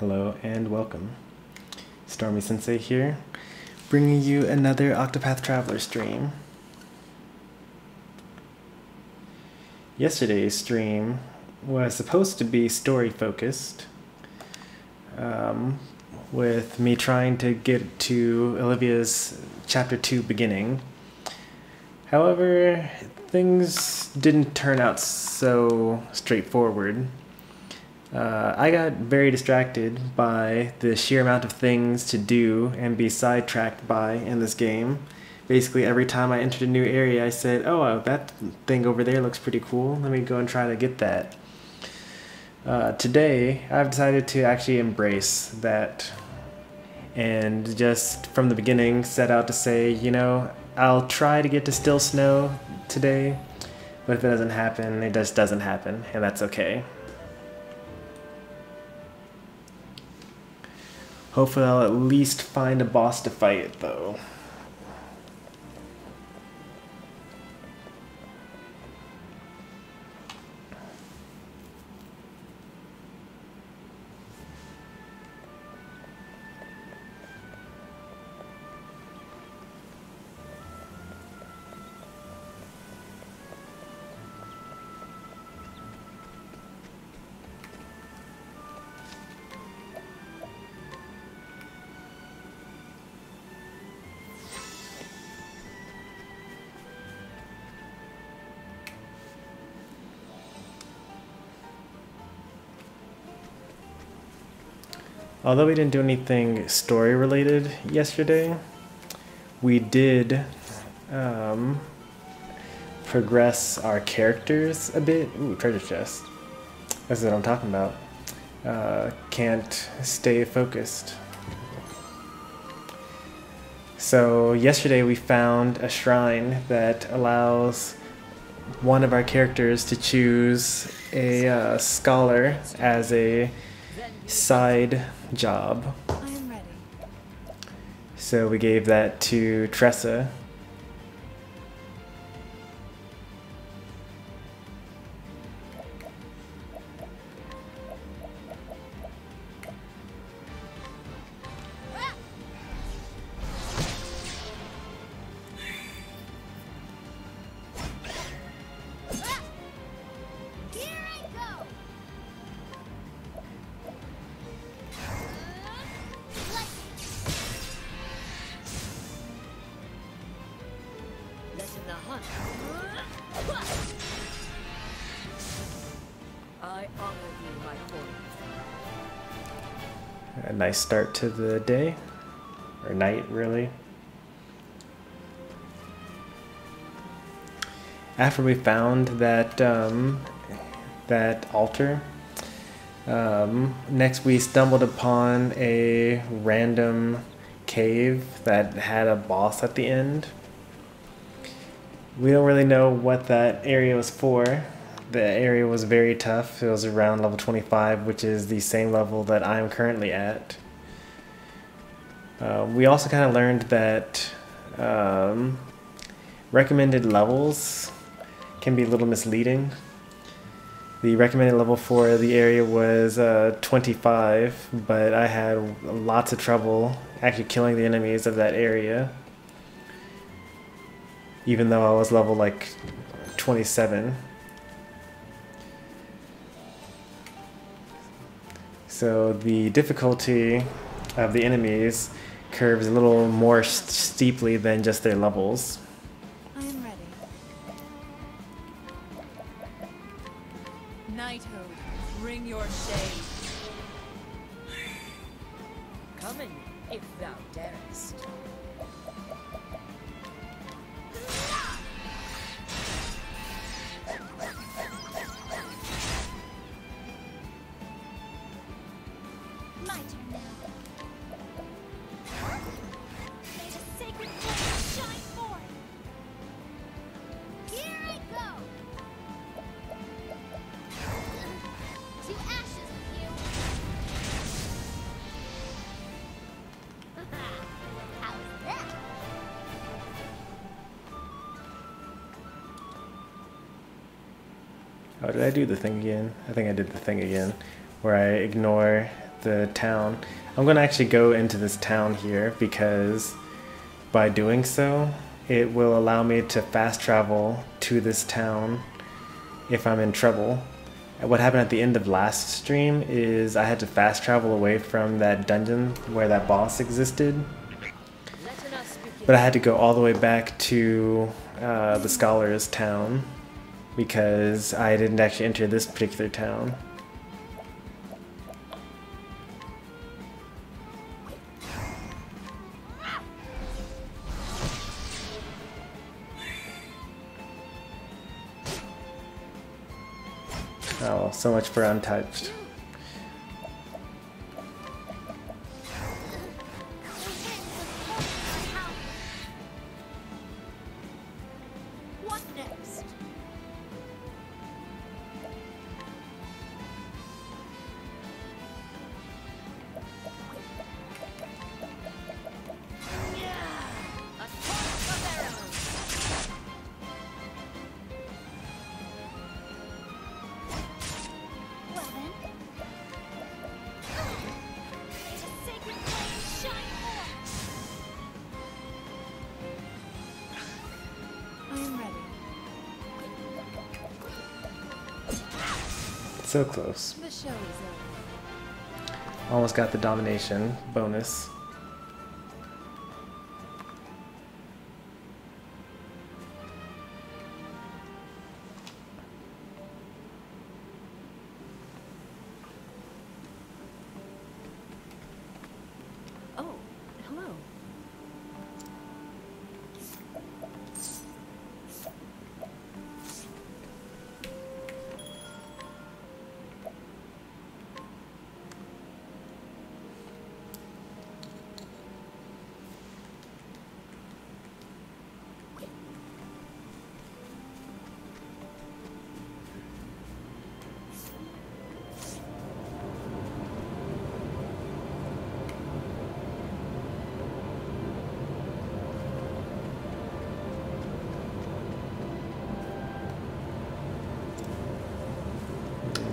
Hello and welcome. Stormy Sensei here, bringing you another Octopath Traveler stream. Yesterday's stream was supposed to be story focused, with me trying to get to Olivia's Chapter 2 beginning. However, things didn't turn out so straightforward. I got very distracted by the sheer amount of things to do and be sidetracked by in this game. Basically, every time I entered a new area, I said, oh, that thing over there looks pretty cool. Let me go and try to get that. Today, I've decided to actually embrace that and just from the beginning set out to say, you know, I'll try to get to Still Snow today, but if it doesn't happen, it just doesn't happen, and that's okay. Hopefully I'll at least find a boss to fight, though. Although we didn't do anything story related yesterday, we did progress our characters a bit. Ooh, treasure chest. That's what I'm talking about. Can't stay focused. So yesterday we found a shrine that allows one of our characters to choose a scholar as a side job. I am ready. So we gave that to Tressa. A nice start to the day, or night really. After we found that that altar, next we stumbled upon a random cave that had a boss at the end. We don't really know what that area was for. The area was very tough. It was around level 25, which is the same level that I'm currently at. We also kind of learned that recommended levels can be a little misleading. The recommended level for the area was 25, but I had lots of trouble actually killing the enemies of that area, even though I was level like 27. So the difficulty of the enemies curves a little more steeply than just their levels. I am ready. Knighthood, bring your shade. Come in, if thou darest. My turn now. May the sacred flame shine forth. Here I go. To ashes with you. How's that? Oh, did I do the thing again? I think I did the thing again, where I ignore the town. I'm going to actually go into this town here because by doing so, it will allow me to fast travel to this town if I'm in trouble. What happened at the end of last stream is I had to fast travel away from that dungeon where that boss existed. But I had to go all the way back to the Scholar's town because I didn't actually enter this particular town. Oh, so much for untouched. What next? A torrent of arrows. Well then. May the sacred flame shine forth. I am ready. So close. The show is over. Almost got the domination bonus. Oh, hello.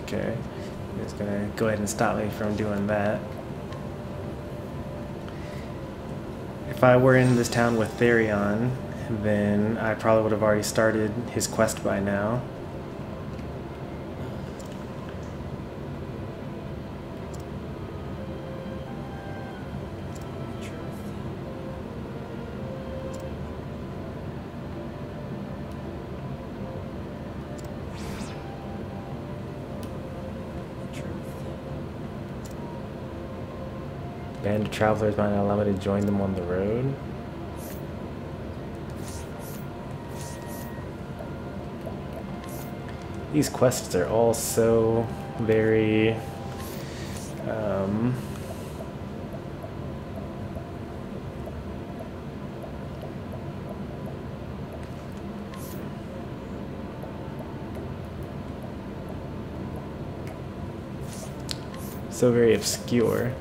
Okay, it's gonna go ahead and stop me from doing that. If I were in this town with Therion, then I probably would have already started his quest by now. Band of travelers might not allow me to join them on the road. These quests are all so very so very obscure.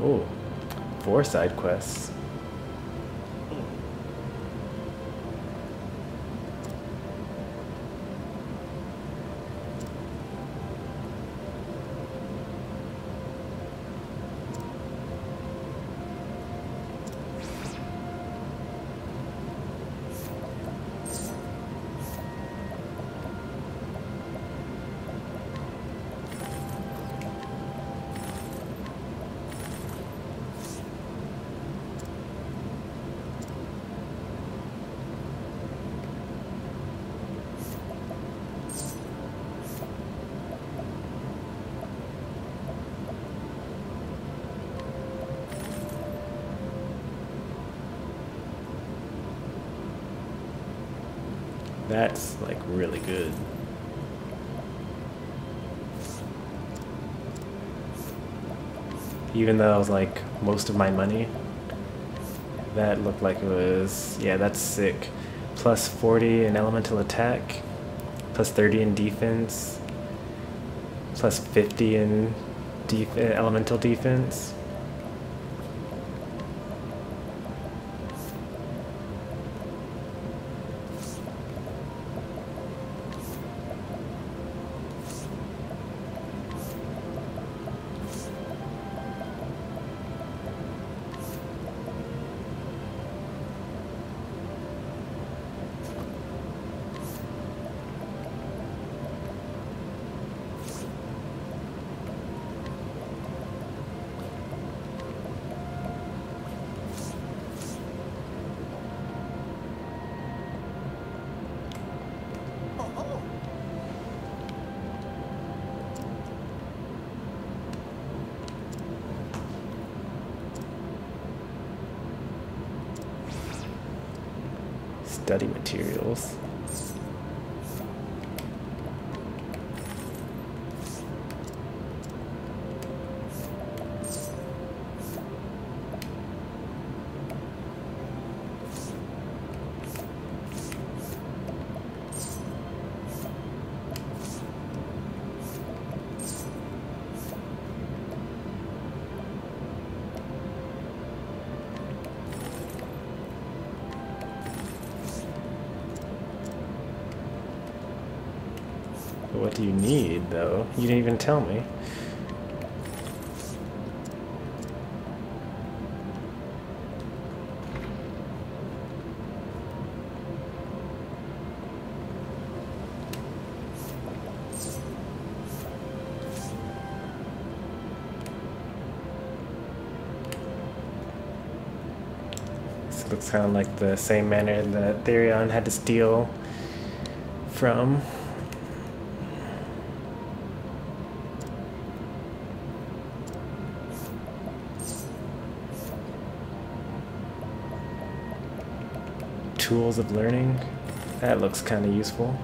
Oh, 4 side quests. That's like really good. Even though it was like most of my money, that looked like it was, yeah, that's sick. Plus 40 in elemental attack, plus 30 in defense, plus 50 in elemental defense. Study materials. What do you need, though? You didn't even tell me. This looks kind of like the same manner that Therion had to steal from. Tools of learning. That looks kind of useful.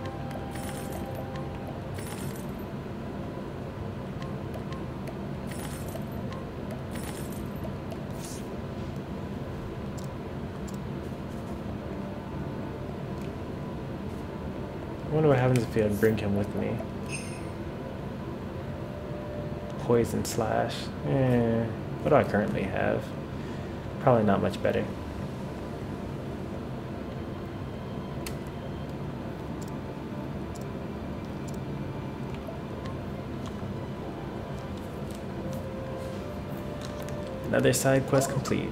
I wonder what happens if I bring him with me. Poison slash. What do I currently have? Probably not much better. Another side quest complete.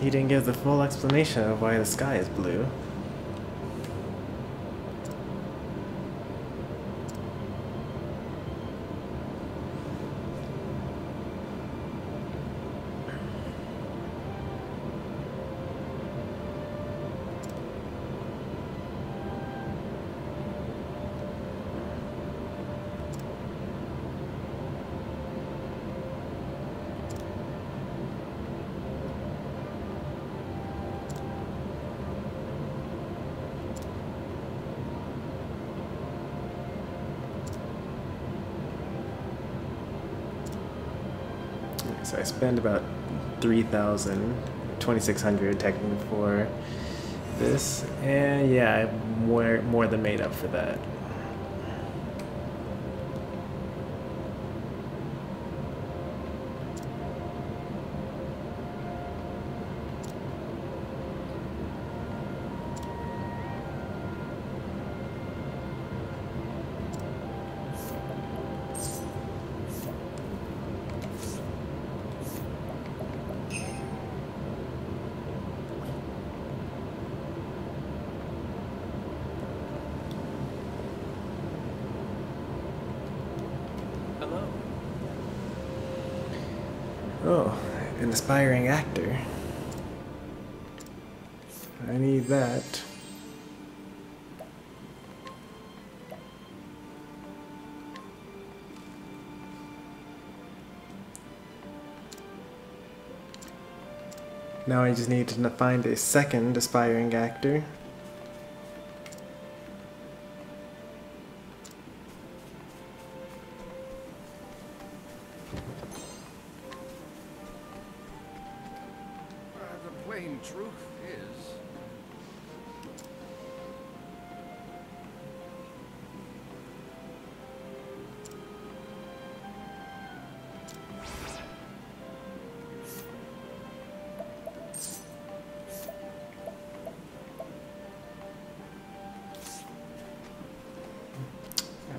He didn't give the full explanation of why the sky is blue. So I spend about 3,000, 2,600 technically for this, and yeah, I more than made up for that. Hello. Oh, an aspiring actor. I need that. Now I just need to find a second aspiring actor. The plain truth is...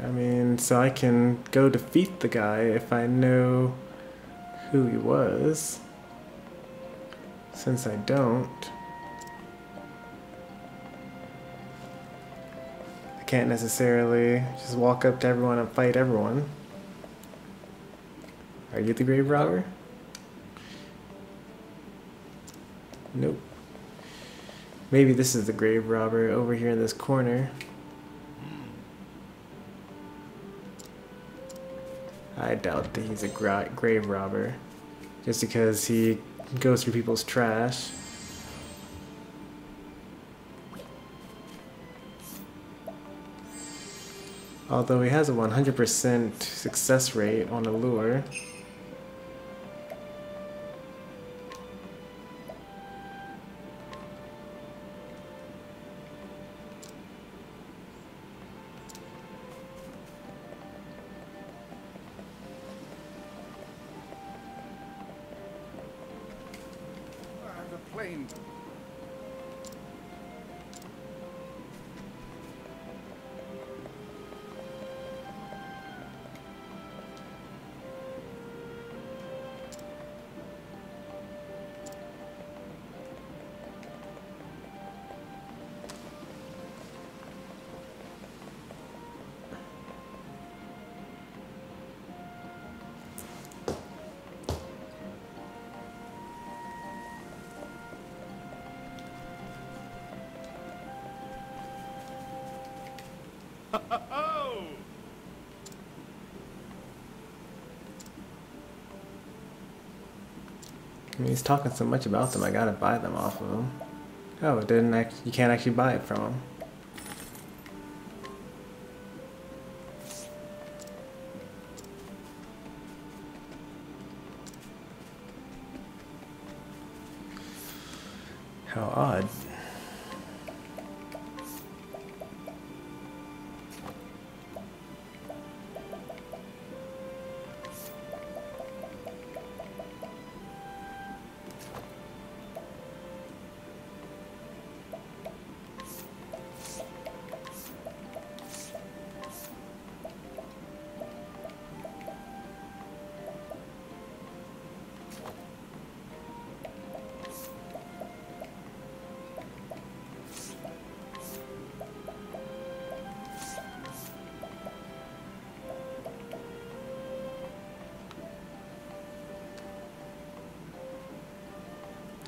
I mean, so I can go defeat the guy if I know who he was. Since I don't, I can't necessarily just walk up to everyone and fight everyone. Are you the grave robber? Nope. Maybe this is the grave robber over here in this corner. I doubt that he's a grave robber, just because he goes through people's trash. Although he has a 100% success rate on a lure. The plain... Oh! I mean, he's talking so much about them, I gotta buy them off of him. Oh, it didn't you can't actually buy it from him. How odd.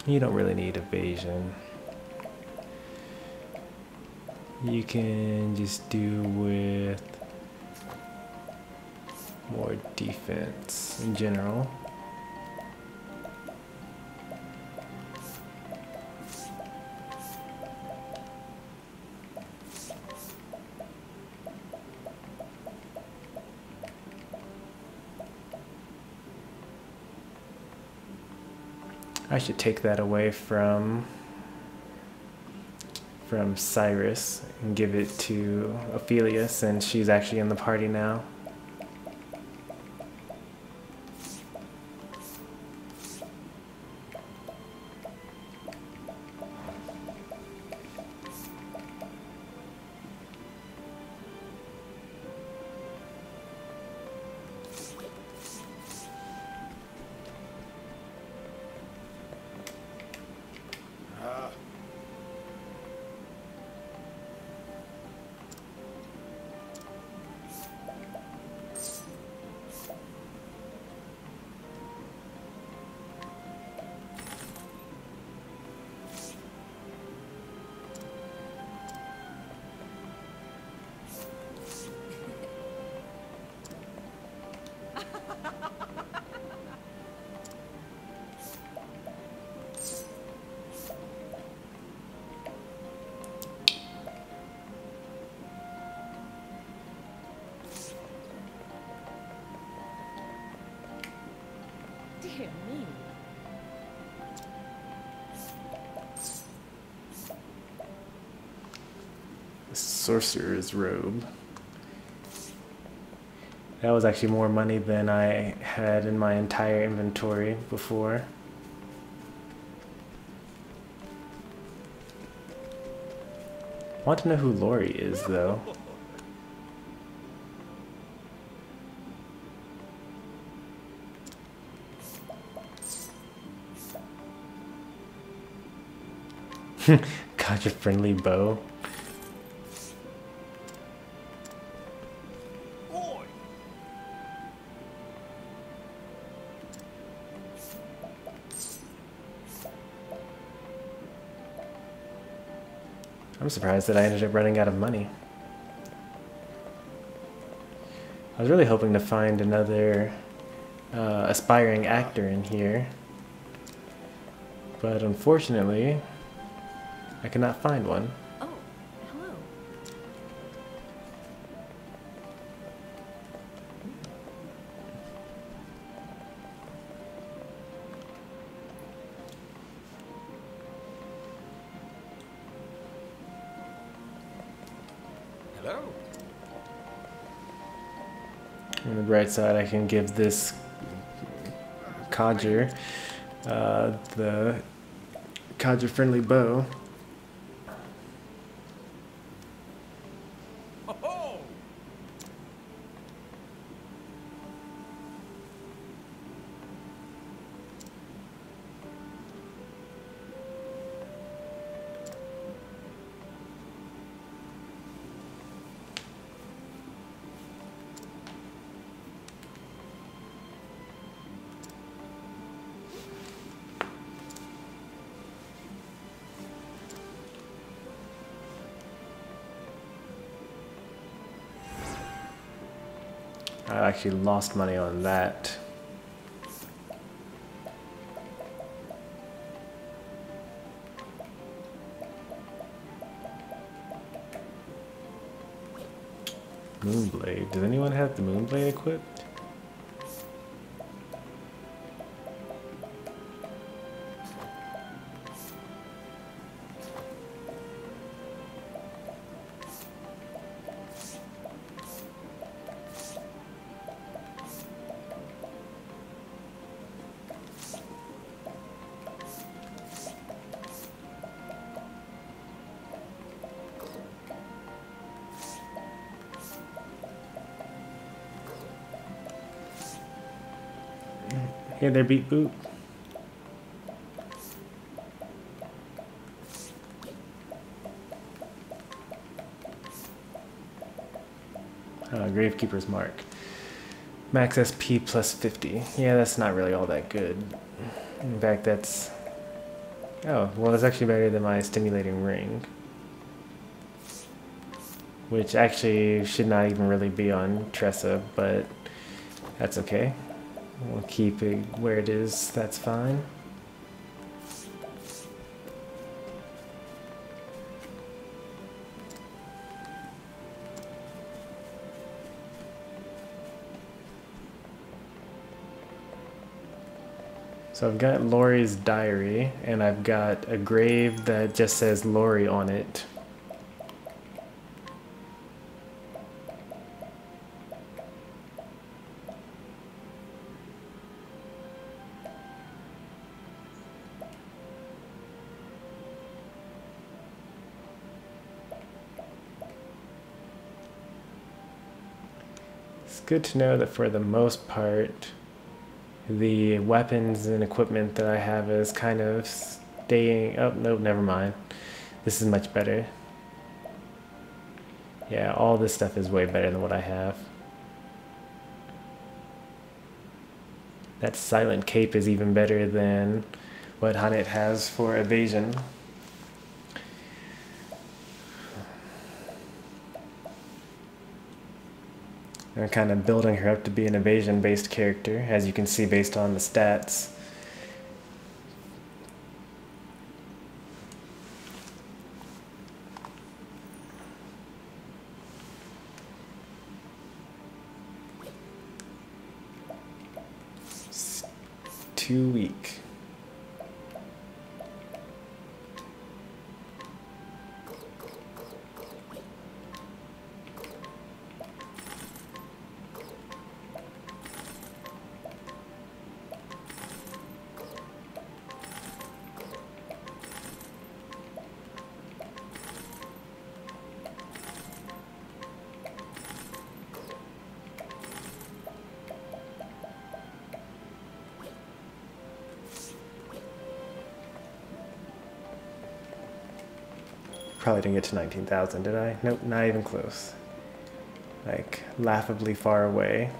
You don't really need evasion. You can just do with more defense in general. I should take that away from Cyrus and give it to Ophelia since she's actually in the party now. Dear me. Sorcerer's robe. That was actually more money than I had in my entire inventory before. I want to know who Lori is, though. Got your friendly bow. I'm surprised that I ended up running out of money. I was really hoping to find another aspiring actor in here, but unfortunately, I could not find one. Oh, hello. Hello. On the bright side, I can give this codger the codger-friendly bow. Oh. I actually lost money on that. Moonblade. Does anyone have the Moonblade equipped? Hey there, Beat Boot. Gravekeeper's Mark. Max SP plus 50. Yeah, that's not really all that good. In fact, that's... Oh, well, that's actually better than my stimulating ring. Which actually should not even really be on Tressa, but that's okay. We'll keep it where it is, that's fine. So I've got Lori's diary, and I've got a grave that just says Lori on it. It's good to know that for the most part, the weapons and equipment that I have is kind of staying... Oh, no, never mind. This is much better. Yeah, all this stuff is way better than what I have. That silent cape is even better than what Hanet has for evasion. I'm kind of building her up to be an evasion-based character, as you can see based on the stats. It's too weak. Probably didn't get to 19,000, did I? Nope, not even close. Like, laughably far away.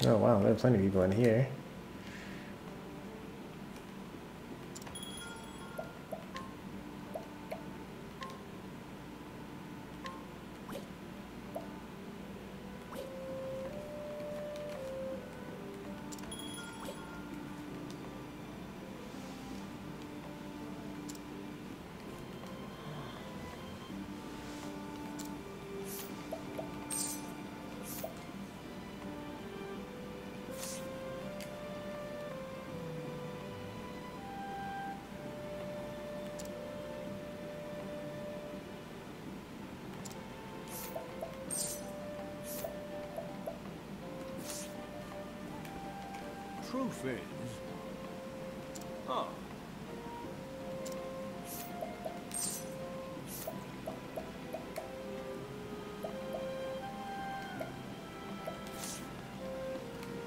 Oh wow, there are plenty of people in here. Truth is... Oh.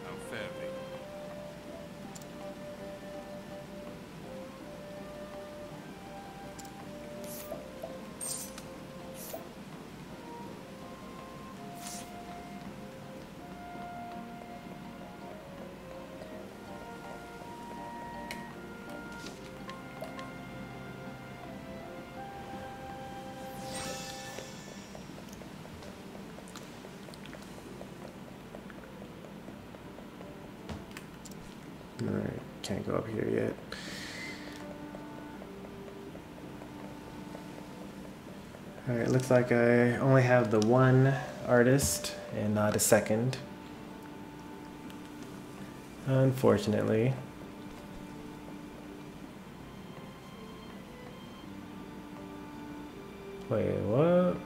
How fairly. Alright, can't go up here yet. Alright, looks like I only have the one artist and not a second. Unfortunately. Wait, what?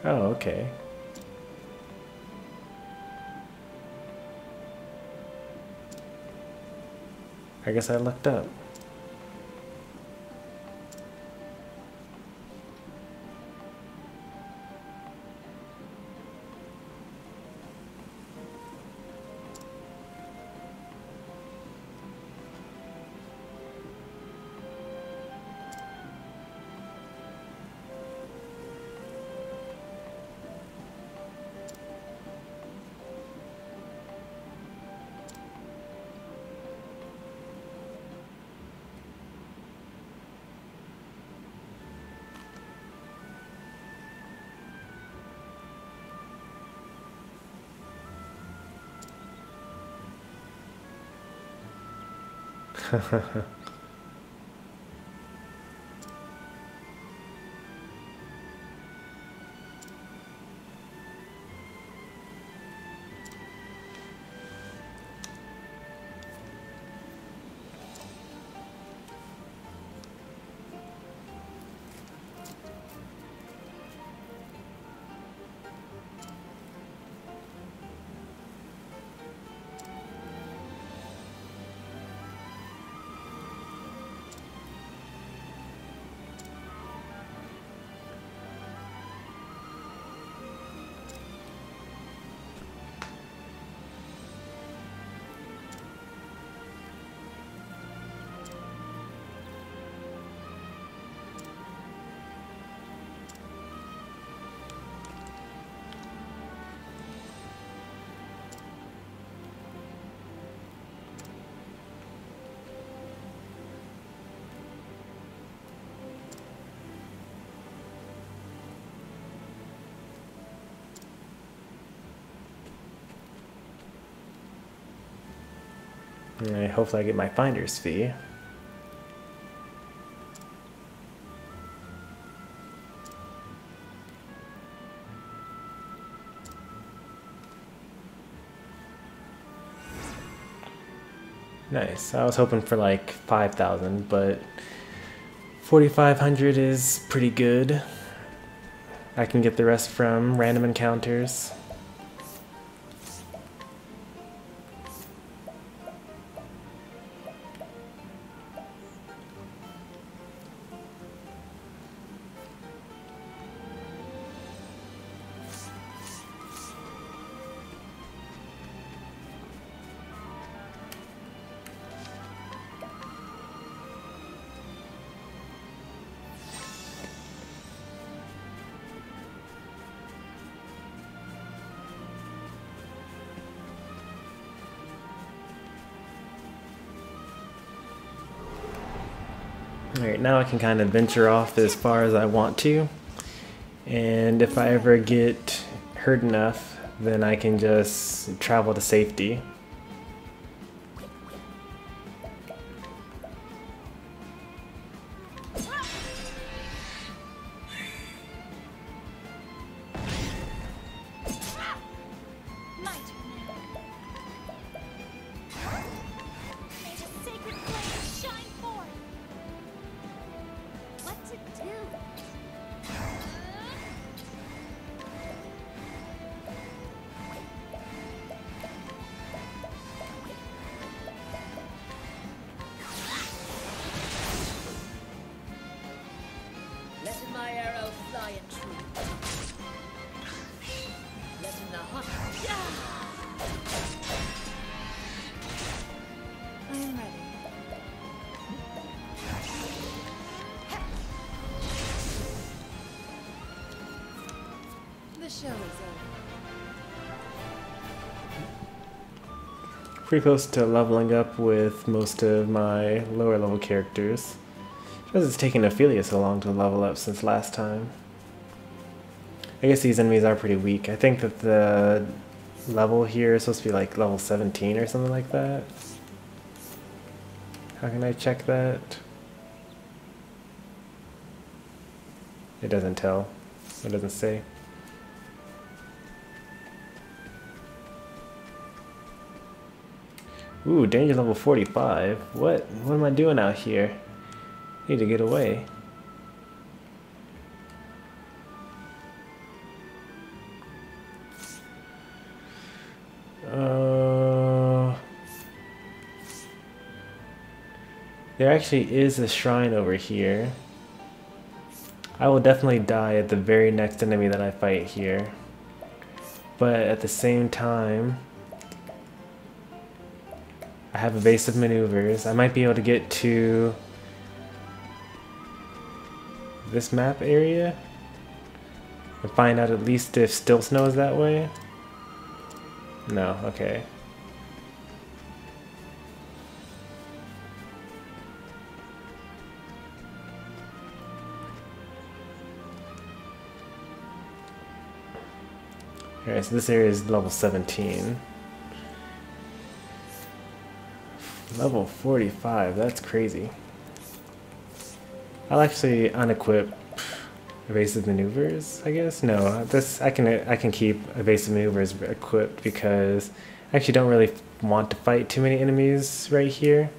Oh, okay. I guess I looked up. Alright, hopefully I get my finder's fee. Nice. I was hoping for like 5,000, but 4,500 is pretty good. I can get the rest from random encounters. Alright, now I can kind of venture off as far as I want to, and if I ever get hurt enough, then I can just travel to safety. My turn now. May the sacred flame shine forth. What to do? Letting my arrow fly and true. Letting the hunt. I am ready. The show is over. Pretty close to leveling up with most of my lower level characters. Because it's taken Ophelia so long to level up since last time. I guess these enemies are pretty weak. I think that the level here is supposed to be like level 17 or something like that. How can I check that? It doesn't tell. It doesn't say. Ooh, danger level 45. What am I doing out here? Need to get away. There actually is a shrine over here. I will definitely die at the very next enemy that I fight here. But at the same time, I have evasive maneuvers. I might be able to get to this map area and find out at least if still snow is that way. No, okay. Alright, so this area is level 17. Level 45, that's crazy. I'll actually unequip evasive maneuvers, I guess. No, this I can keep evasive maneuvers equipped because I actually don't really want to fight too many enemies right here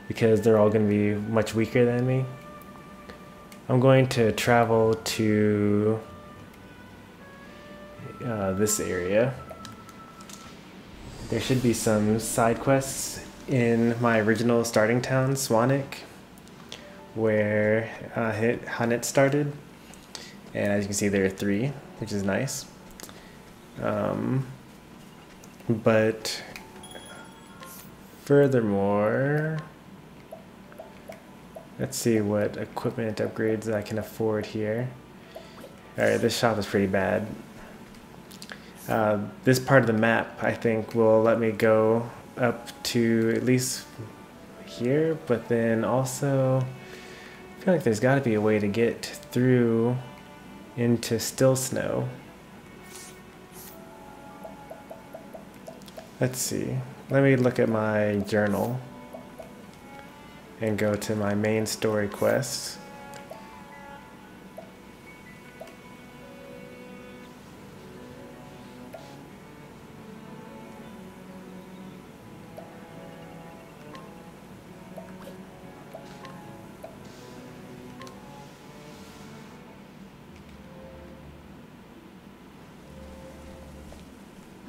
because they're all going to be much weaker than me. I'm going to travel to this area. There should be some side quests in my original starting town, Swanwick, where Hanet started. And as you can see, there are 3, which is nice. But furthermore, let's see what equipment upgrades I can afford here. Alright, this shop is pretty bad. This part of the map, I think, will let me go up to at least here, but then also I feel like there's got to be a way to get through into Still Snow. Let's see. Let me look at my journal and go to my main story quest.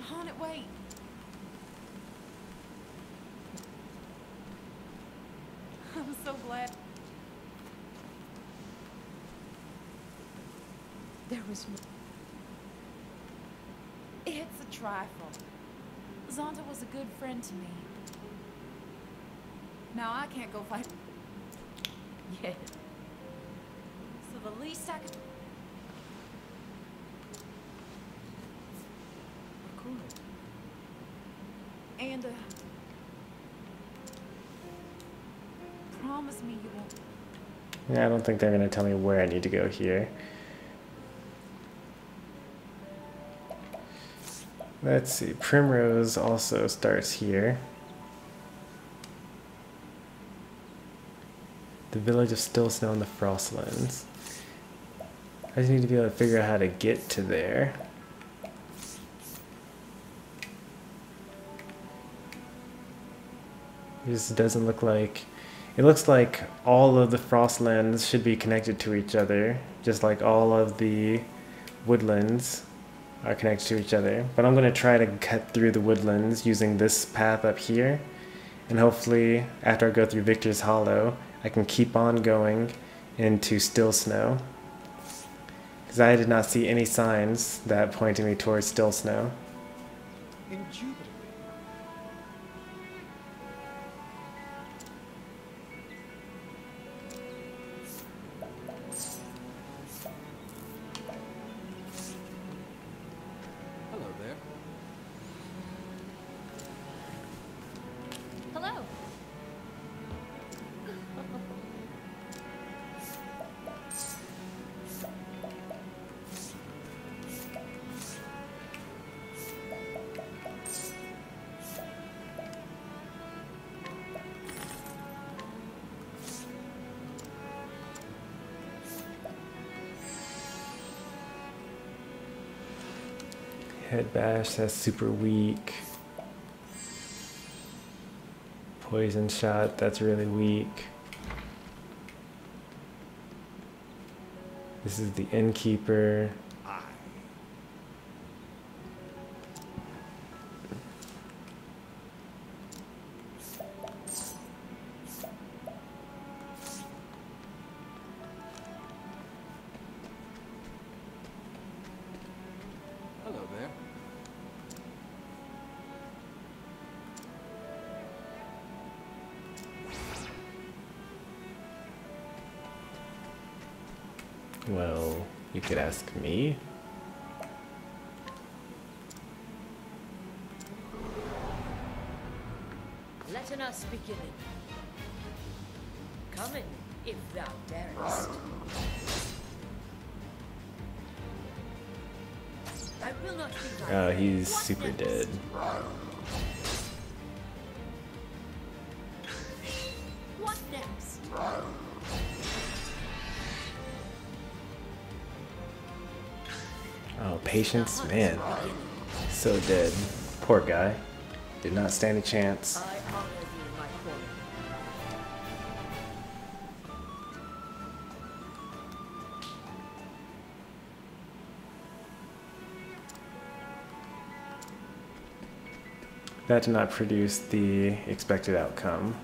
Haunted, wait. I'm so glad. There was. It's a trifle. Zonta was a good friend to me. Now I can't go fight. Yet. So the least I could. Cool. And promise me you won't. Yeah, I don't think they're going to tell me where I need to go here. Let's see, Primrose also starts here. The village of Still Snow in the Frostlands. I just need to be able to figure out how to get to there. This doesn't look like... It looks like all of the Frostlands should be connected to each other, just like all of the woodlands are connected to each other. But I'm going to try to cut through the woodlands using this path up here. And hopefully, after I go through Victor's Hollow, I can keep on going into Still Snow. Because I did not see any signs that pointed me towards Still Snow. Indubitably. Hello there. Hello. Head bash, that's super weak. Poison shot, that's really weak. This is the innkeeper. Hello there. Well, you could ask me. Let us begin. Come in, if thou darest. I will not be Oh, he's super dead. patience, man, so dead. Poor guy. Did not stand a chance. I honor you, my queen. That did not produce the expected outcome.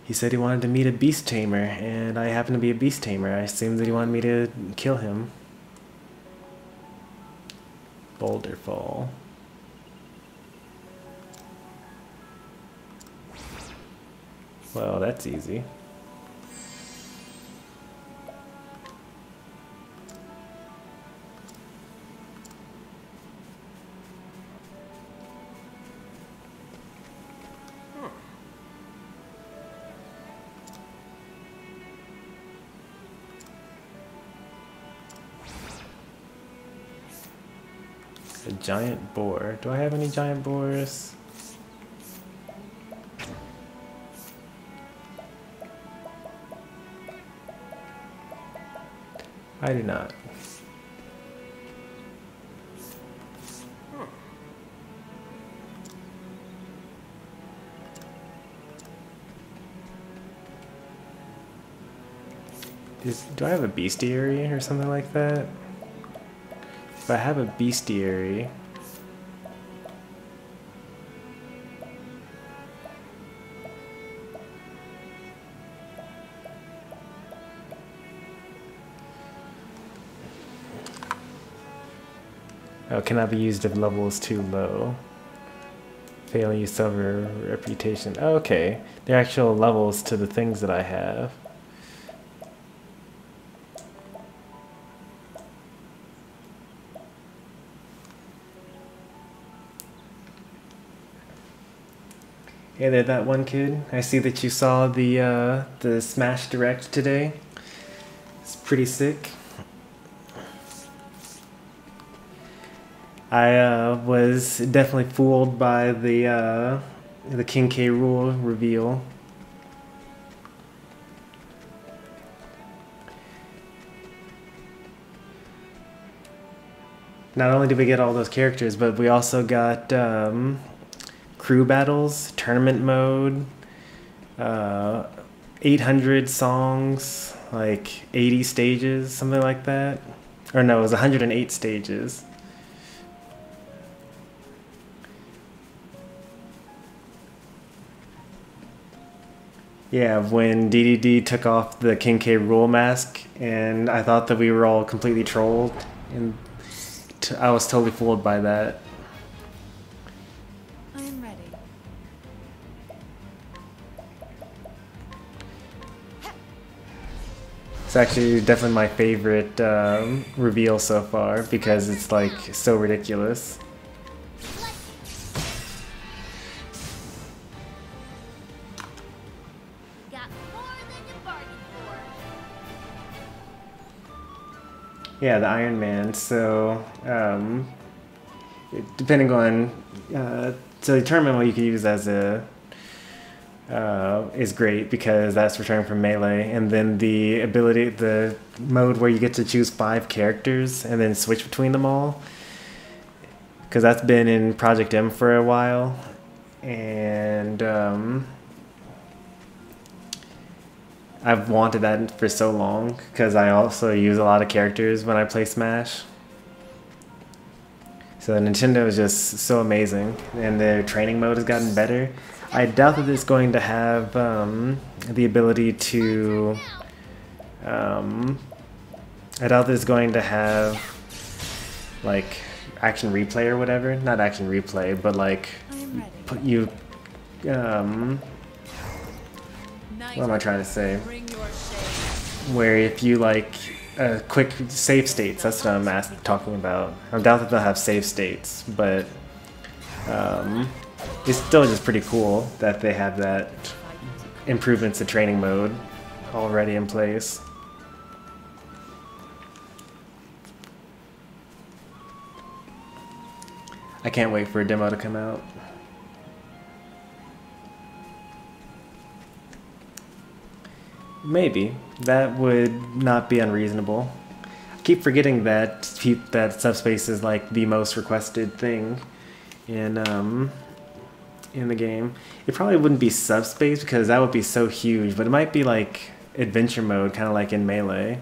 He said he wanted to meet a beast tamer, and I happen to be a beast tamer. I assumed that he wanted me to kill him. Boulder Fall. Well, that's easy. A giant boar. Do I have any giant boars? I do not. Do I have a bestiary or something like that? If I have a bestiary, oh, cannot be used if level is too low. Failing you suffer reputation. Oh, okay, they're actual levels to the things that I have. Hey there, that one kid. I see that you saw the Smash Direct today. It's pretty sick. I was definitely fooled by the King K. Rool reveal. Not only did we get all those characters, but we also got crew battles, tournament mode, 800 songs, like 80 stages, something like that. Or no, it was 108 stages. Yeah, when DDD took off the King K. Rool mask, and I thought that we were all completely trolled, and I was totally fooled by that. I am ready. It's actually definitely my favorite reveal so far because it's like so ridiculous. Got more than you bargained for. Yeah, the Iron Man. So, depending on so the tournament what you can use as a is great because that's returning from melee, and then the ability, the mode where you get to choose 5 characters and then switch between them all, because that's been in Project M for a while, and I've wanted that for so long because I also use a lot of characters when I play Smash. So Nintendo is just so amazing, and their training mode has gotten better. I doubt that it's going to have the ability to. I doubt that it's going to have like action replay or whatever. Not action replay, but like put you. What am I trying to say? Where if you like quick save states, that's what I'm talking about. I doubt that they'll have save states, but it's still just pretty cool that they have that improvements to training mode already in place. I can't wait for a demo to come out. Maybe. That would not be unreasonable. I keep forgetting that that subspace is like the most requested thing in the game. It probably wouldn't be subspace because that would be so huge, but it might be like adventure mode, kind of like in Melee.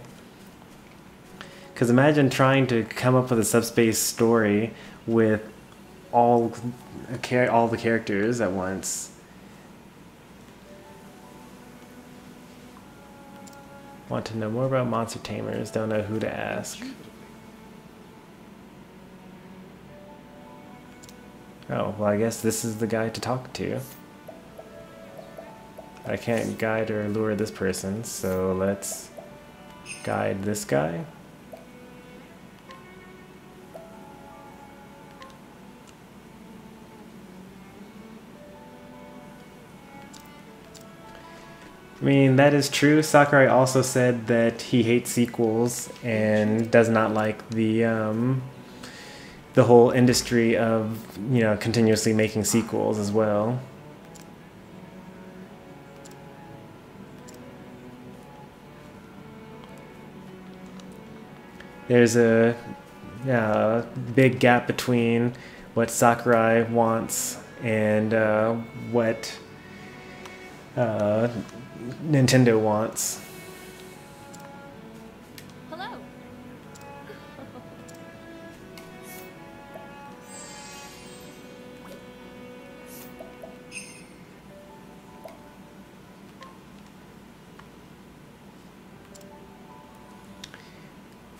Because imagine trying to come up with a subspace story with all the characters at once. Want to know more about monster tamers, don't know who to ask. Oh, well I guess this is the guy to talk to. I can't guide or lure this person, so let's guide this guy. I mean, that is true. Sakurai also said that he hates sequels and does not like the whole industry of, you know, continuously making sequels as well. There's a big gap between what Sakurai wants and what Nintendo wants. Hello.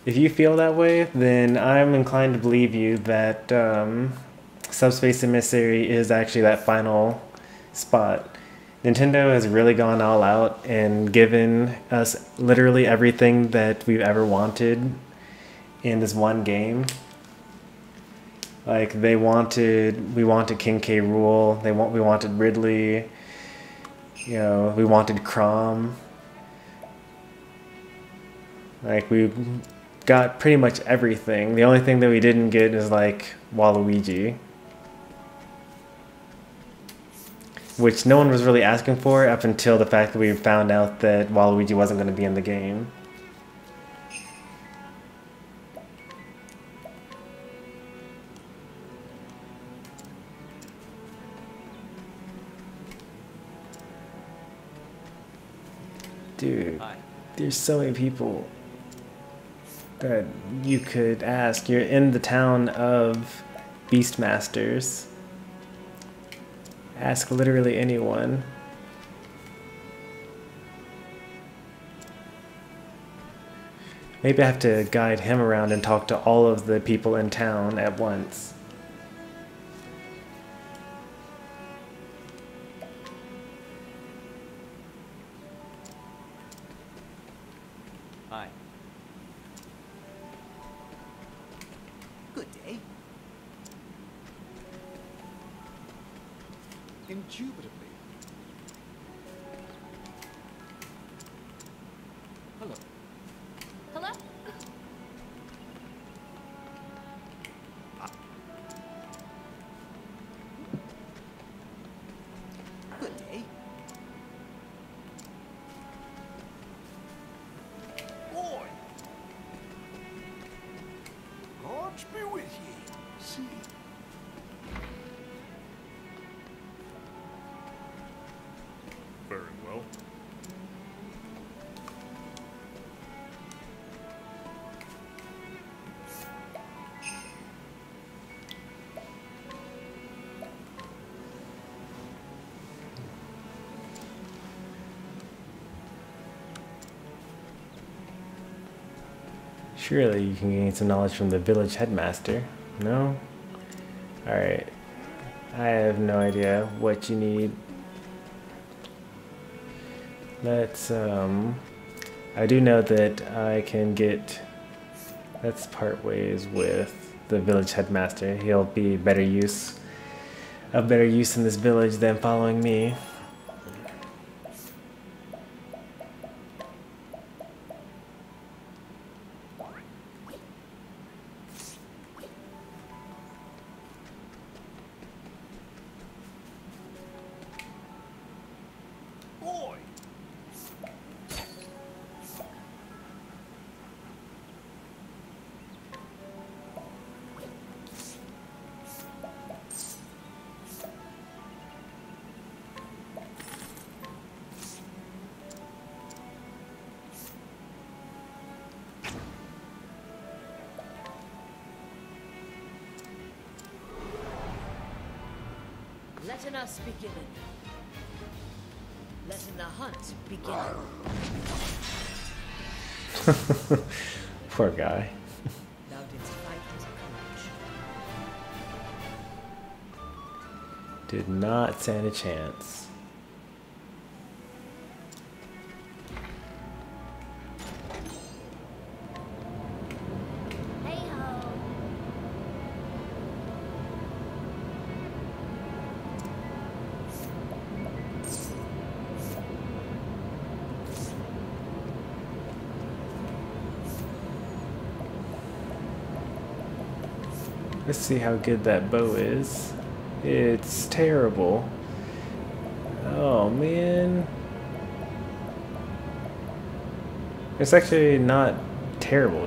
If you feel that way, then I'm inclined to believe you that Subspace Emissary is actually that final spot. Nintendo has really gone all out and given us literally everything that we've ever wanted in this one game. Like we wanted King K. Rool, we wanted Ridley, you know, we wanted Crom. Like we got pretty much everything. The only thing that we didn't get is like Waluigi, which no one was really asking for up until the fact that we found out that Waluigi wasn't going to be in the game. Dude, there's so many people that you could ask. You're in the town of Beastmasters. Ask literally anyone. Maybe I have to guide him around and talk to all of the people in town at once. Hi. Good day. Indubitably. Hello. Hello. Good day. Boy! God be with ye. See. Very well. Surely you can gain some knowledge from the village headmaster. No? Alright. I have no idea what you need. Let's, I do know that I can get, let's part ways with the village headmaster. He'll be of better use in this village than following me. Letting us begin. Letting the hunt begin. Poor guy. Thou didst fight with courage. Did not stand a chance. Hey ho. Let's see how good that bow is. It's terrible. Oh man. It's actually not terrible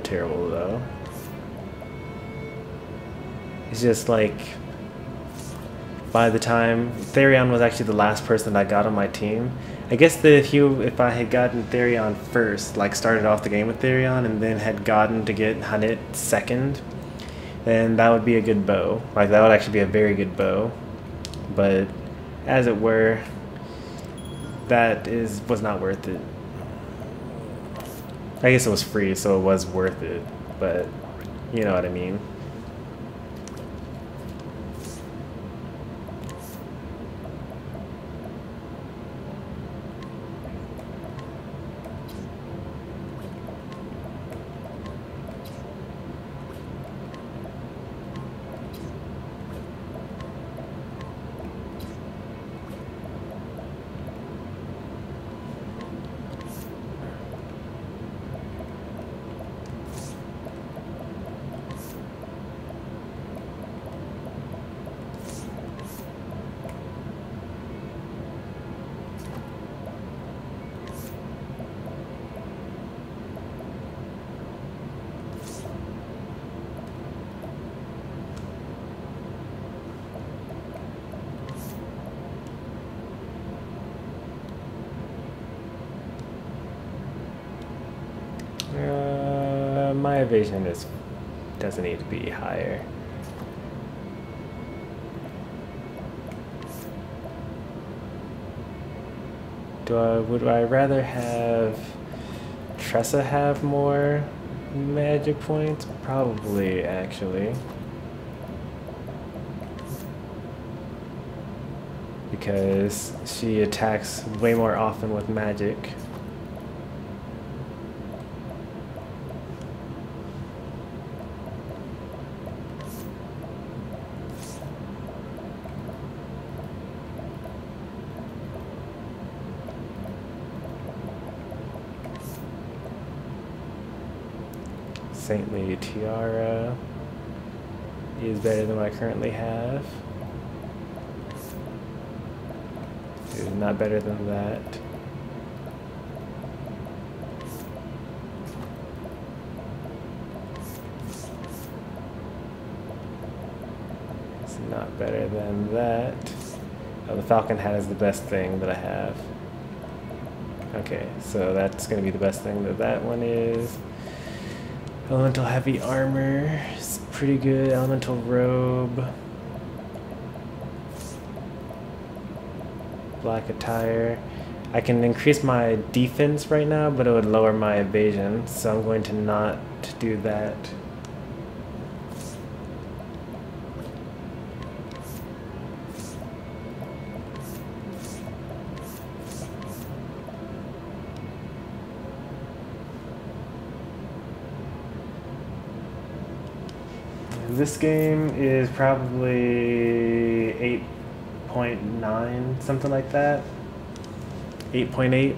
though. It's just like by the time Therion was actually the last person I got on my team. I guess that if I had gotten Therion first, like started off the game with Therion and then had gotten to get Hanit second, then that would be a good bow. Like that would actually be a very good bow. But as it were, that was not worth it. I guess it was free, so it was worth it. But you know what I mean. My evasion doesn't need to be higher. Would I rather have Tressa have more magic points? Probably, actually. Because she attacks way more often with magic. Saintly Tiara is better than what I currently have. It is not better than that. It's not better than that. Oh, the Falcon hat is the best thing that I have. Okay, so that's going to be the best thing that one is. Elemental heavy armor is pretty good. Elemental robe. Black attire. I can increase my defense right now, but it would lower my evasion, so I'm going to not do that. This game is probably 8.9, something like that. 8.8.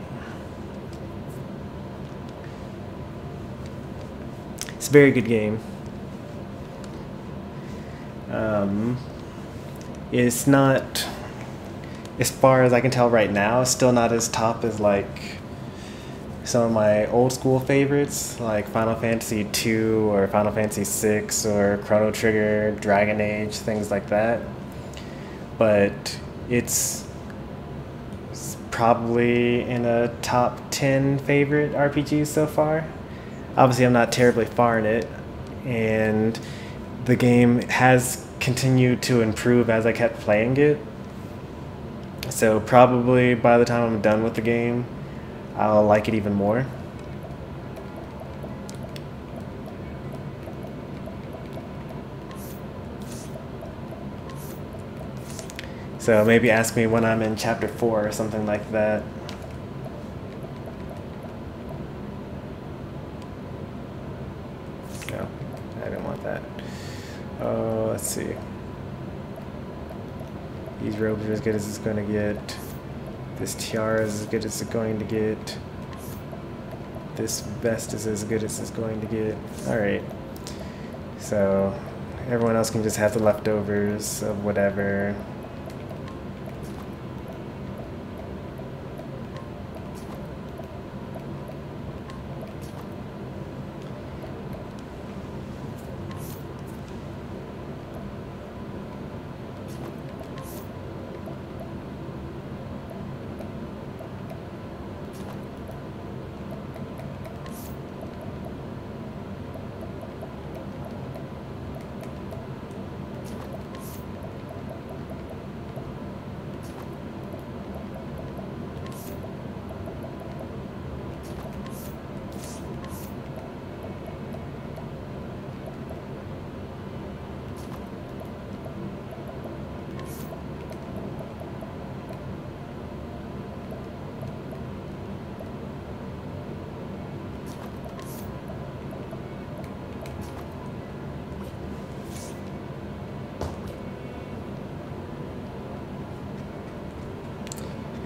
It's a very good game. It's not, as far as I can tell right now, it's still not as top as like some of my old school favorites like Final Fantasy II or Final Fantasy VI or Chrono Trigger, Dragon Age, things like that. But it's probably in a top 10 favorite RPGs so far. Obviously I'm not terribly far in it, and the game has continued to improve as I kept playing it. So probably by the time I'm done with the game, I'll like it even more. So maybe ask me when I'm in chapter 4 or something like that. No, I didn't want that. Oh, let's see. These robes are as good as it's going to get. This tiara is as good as it's going to get. This vest is as good as it's going to get. Alright. So, everyone else can just have the leftovers of whatever.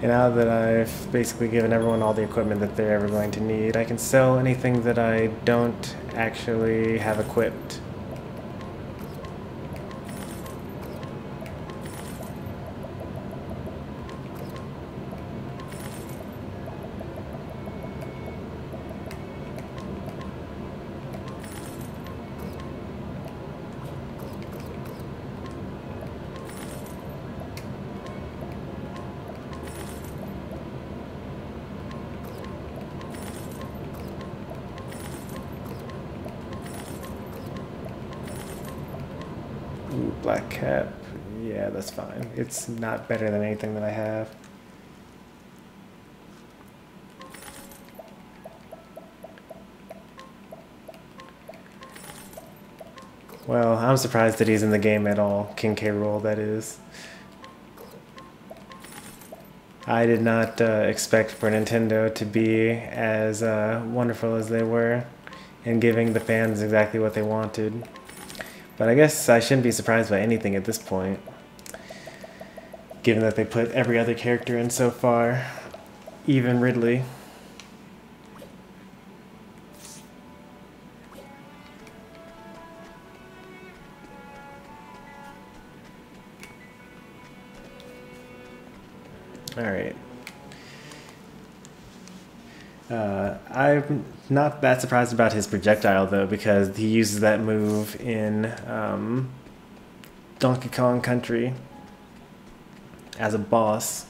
And now that I've basically given everyone all the equipment that they're ever going to need, I can sell anything that I don't actually have equipped. Ooh, black cap. Yeah, that's fine. It's not better than anything that I have. Well, I'm surprised that he's in the game at all. King K. Rool, that is. I did not expect for Nintendo to be as wonderful as they were in giving the fans exactly what they wanted. But I guess I shouldn't be surprised by anything at this point, given that they put every other character in so far, even Ridley. Alright. I'm not that surprised about his projectile, though, because he uses that move in Donkey Kong Country as a boss.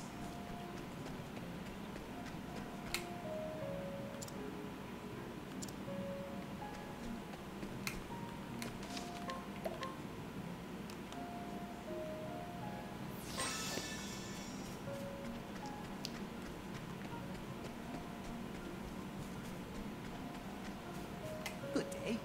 Good day.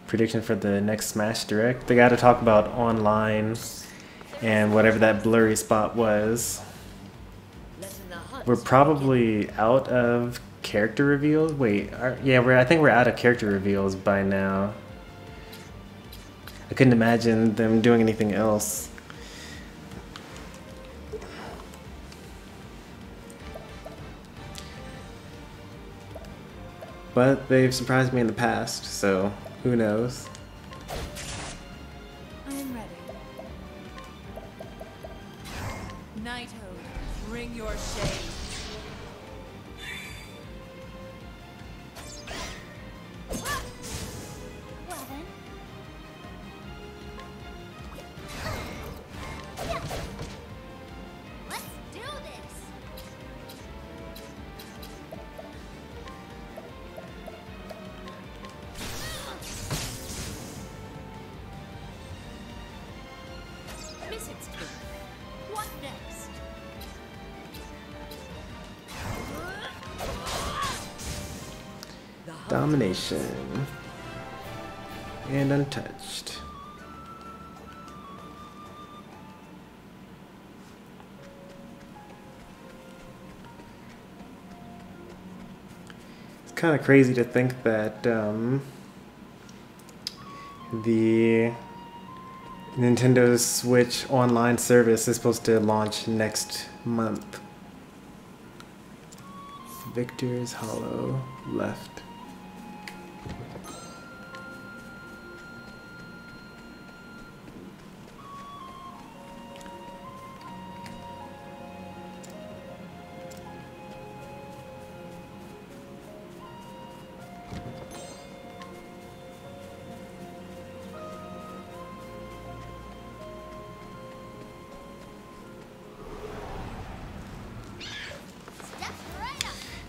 Prediction for the next Smash Direct. They got to talk about online and whatever that blurry spot was. We're probably out of character reveals. Wait, yeah, I think we're out of character reveals by now. I couldn't imagine them doing anything else. But they've surprised me in the past, so who knows? I'm ready. Night Ode, bring your shade. Well then. Let's do this. Domination. And untouched. It's kind of crazy to think that the Nintendo Switch online service is supposed to launch next month. Victor's Hollow left.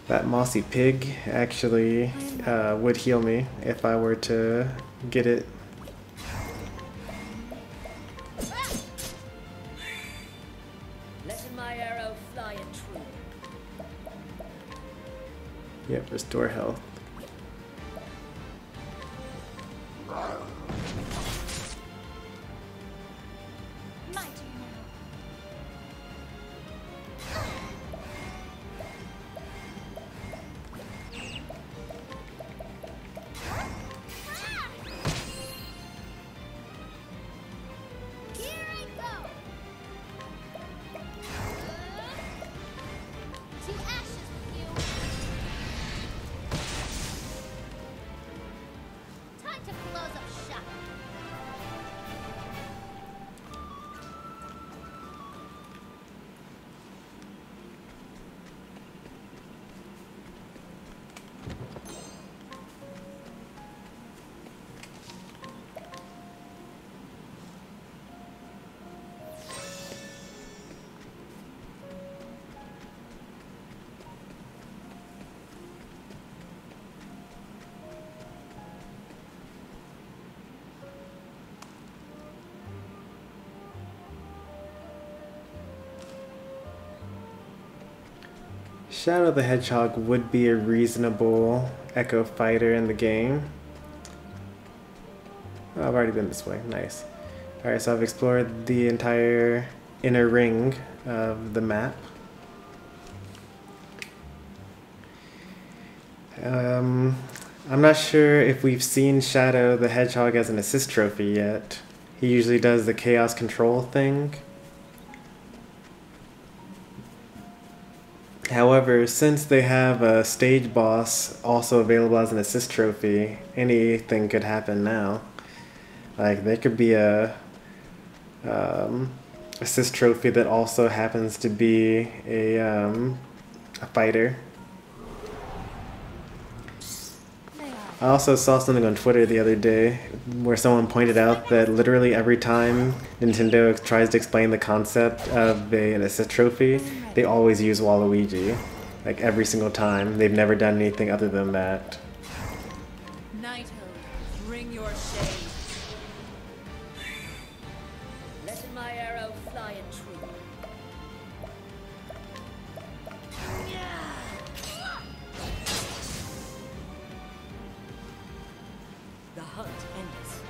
That mossy pig actually would heal me if I were to get it. Letting my arrow fly and true. Yep, restore health. My turn now. Here I go. To ashes with you. Time to close up shop. Shadow the Hedgehog would be a reasonable Echo Fighter in the game. Oh, I've already been this way. Nice. Alright, so I've explored the entire inner ring of the map. I'm not sure if we've seen Shadow the Hedgehog as an assist trophy yet. He usually does the chaos control thing. However, since they have a stage boss also available as an assist trophy, anything could happen now. Like, there could be a assist trophy that also happens to be a fighter. I also saw something on Twitter the other day where someone pointed out that literally every time Nintendo tries to explain the concept of an assist trophy, they always use Waluigi. Like, every single time. They've never done anything other than that. Knighthood, bring your shade. Letting my arrow fly and true. The hunt endless.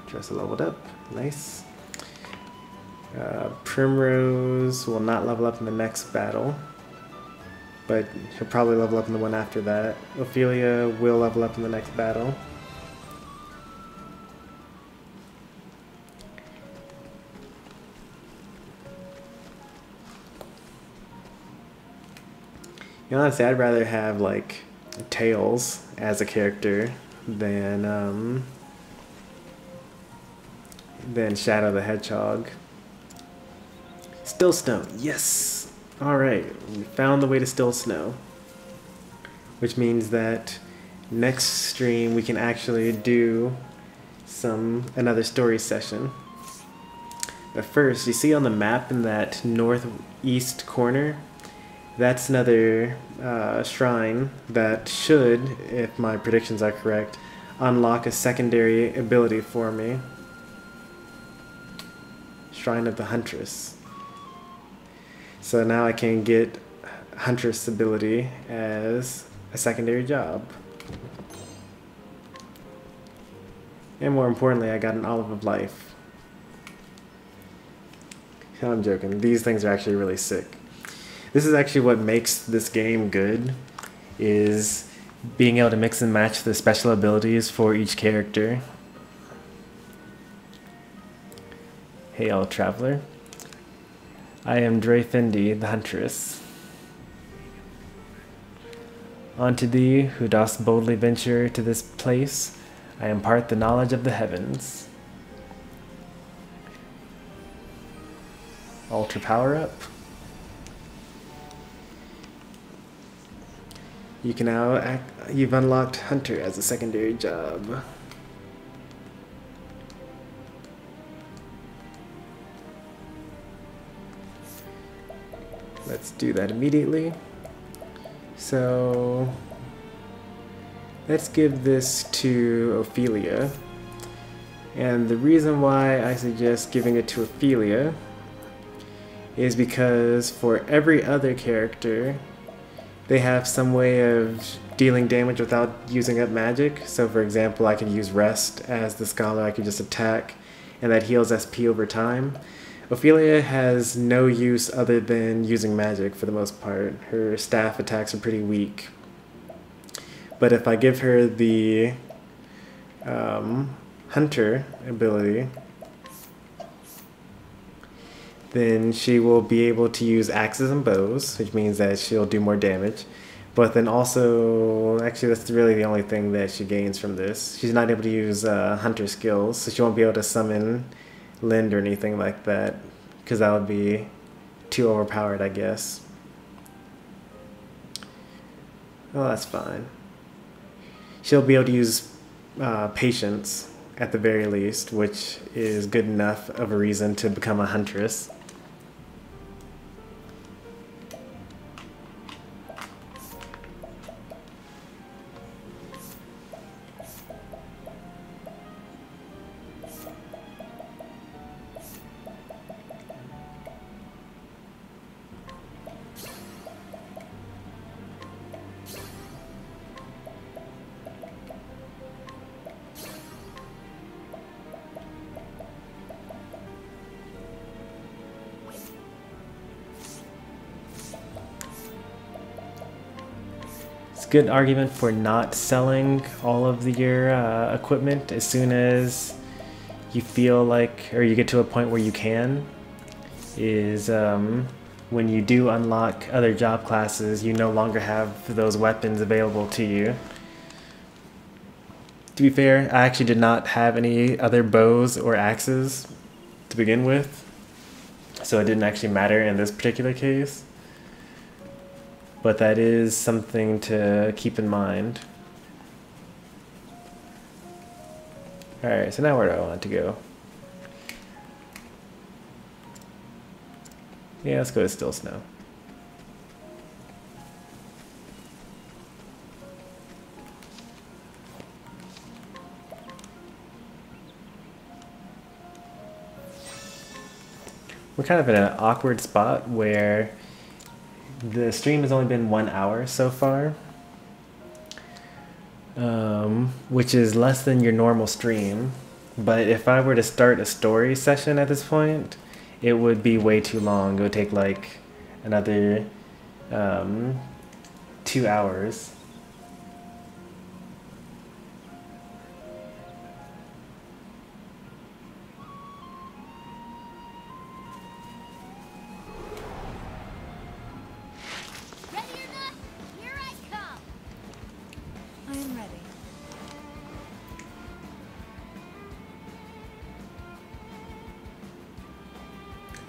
Just leveled up. Nice. Primrose will not level up in the next battle, but he'll probably level up in the one after that. Ophelia will level up in the next battle. You know, honestly, I'd rather have like Tails as a character than Shadow the Hedgehog. Still Snow, yes! Alright, we found the way to Still Snow. Which means that next stream we can actually do another story session. But first, you see on the map in that northeast corner, that's another shrine that should, if my predictions are correct, unlock a secondary ability for me. Shrine of the Huntress. So now I can get Huntress ability as a secondary job. And more importantly, I got an Olive of Life. No, I'm joking. These things are actually really sick. This is actually what makes this game good, is being able to mix and match the special abilities for each character. Hail, traveler. I am Dre Fendi, the Huntress. Unto thee, who dost boldly venture to this place, I impart the knowledge of the heavens. Ultra power up. You can now you've unlocked Hunter as a secondary job. Let's do that immediately. So let's give this to Ophelia. And the reason why I suggest giving it to Ophelia is because for every other character, they have some way of dealing damage without using up magic. So for example, I can use Rest as the Scholar, I can just attack, and that heals SP over time. Ophelia has no use other than using magic for the most part. Her staff attacks are pretty weak. But if I give her the Hunter ability, then she will be able to use axes and bows, which means that she'll do more damage. But then also, actually that's really the only thing that she gains from this. She's not able to use hunter skills, so she won't be able to summon Lind or anything like that, because that would be too overpowered, I guess. Well, that's fine. She'll be able to use patience at the very least, which is good enough of a reason to become a huntress. Good argument for not selling all of your equipment as soon as you feel like, or you get to a point where you can, is when you do unlock other job classes, you no longer have those weapons available to you. To be fair, I actually did not have any other bows or axes to begin with, so it didn't actually matter in this particular case. But that is something to keep in mind. Alright, so now where do I want to go? Yeah, let's go to Still Snow. We're kind of in an awkward spot where the stream has only been 1 hour so far, which is less than your normal stream. But if I were to start a story session at this point, it would be way too long. It would take like another 2 hours.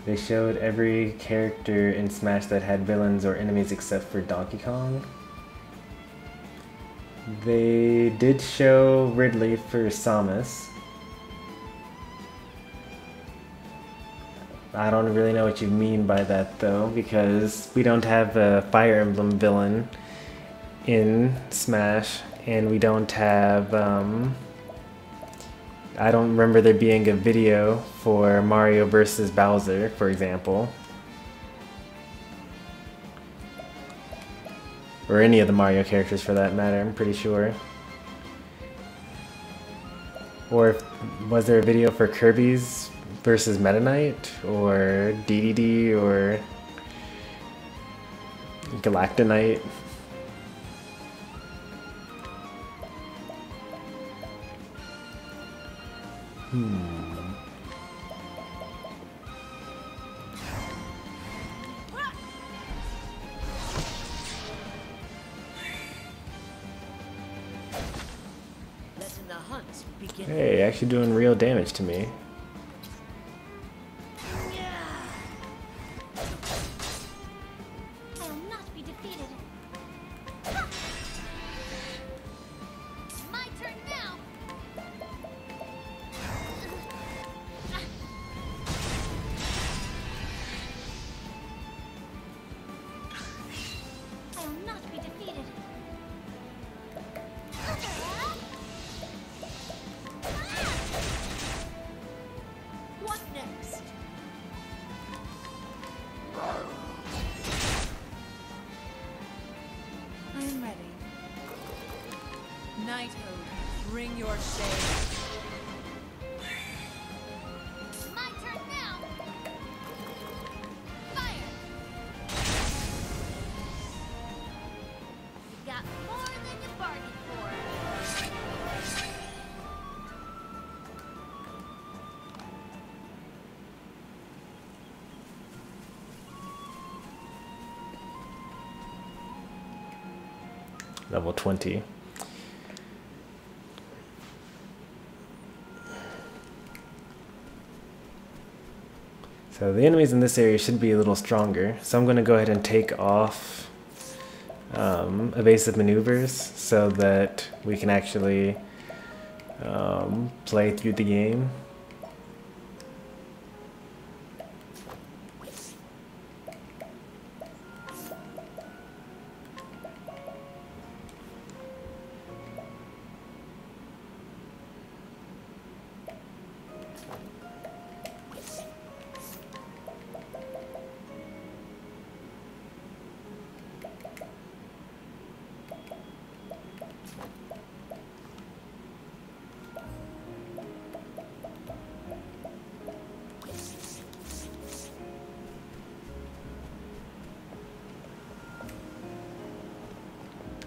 They showed every character in Smash that had villains or enemies except for Donkey Kong. They did show Ridley for Samus. I don't really know what you mean by that though, because we don't have a Fire Emblem villain in Smash, and we don't have I don't remember there being a video for Mario vs. Bowser, for example. Or any of the Mario characters for that matter, I'm pretty sure. Or was there a video for Kirby's versus Meta Knight? Or DDD? Or Galactonite? Letting the hunt begin. Hey, actually doing real damage to me. I will not be defeated. My turn now. I will not be defeated. What next? I am ready. Knighthood, bring your shade. My turn now. Fire. You got more than you bargained for. Level 20. So the enemies in this area should be a little stronger. So I'm going to go ahead and take off evasive maneuvers so that we can actually play through the game.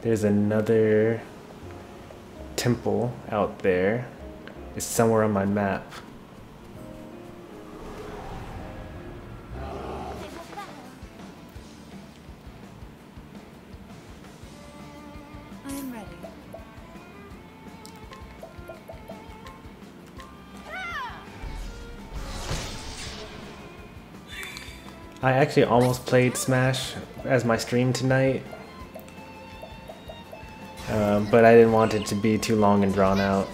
There's another temple out there. It's somewhere on my map. I am ready. I actually almost played Smash as my stream tonight. But I didn't want it to be too long and drawn out.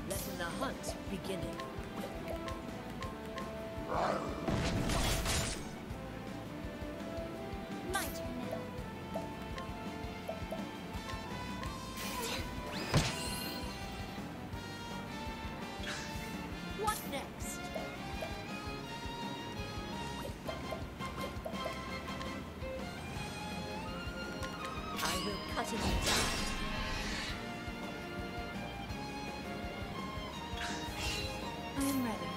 Letting the hunt begin. My turn now. What next? I will cut it down. I am ready.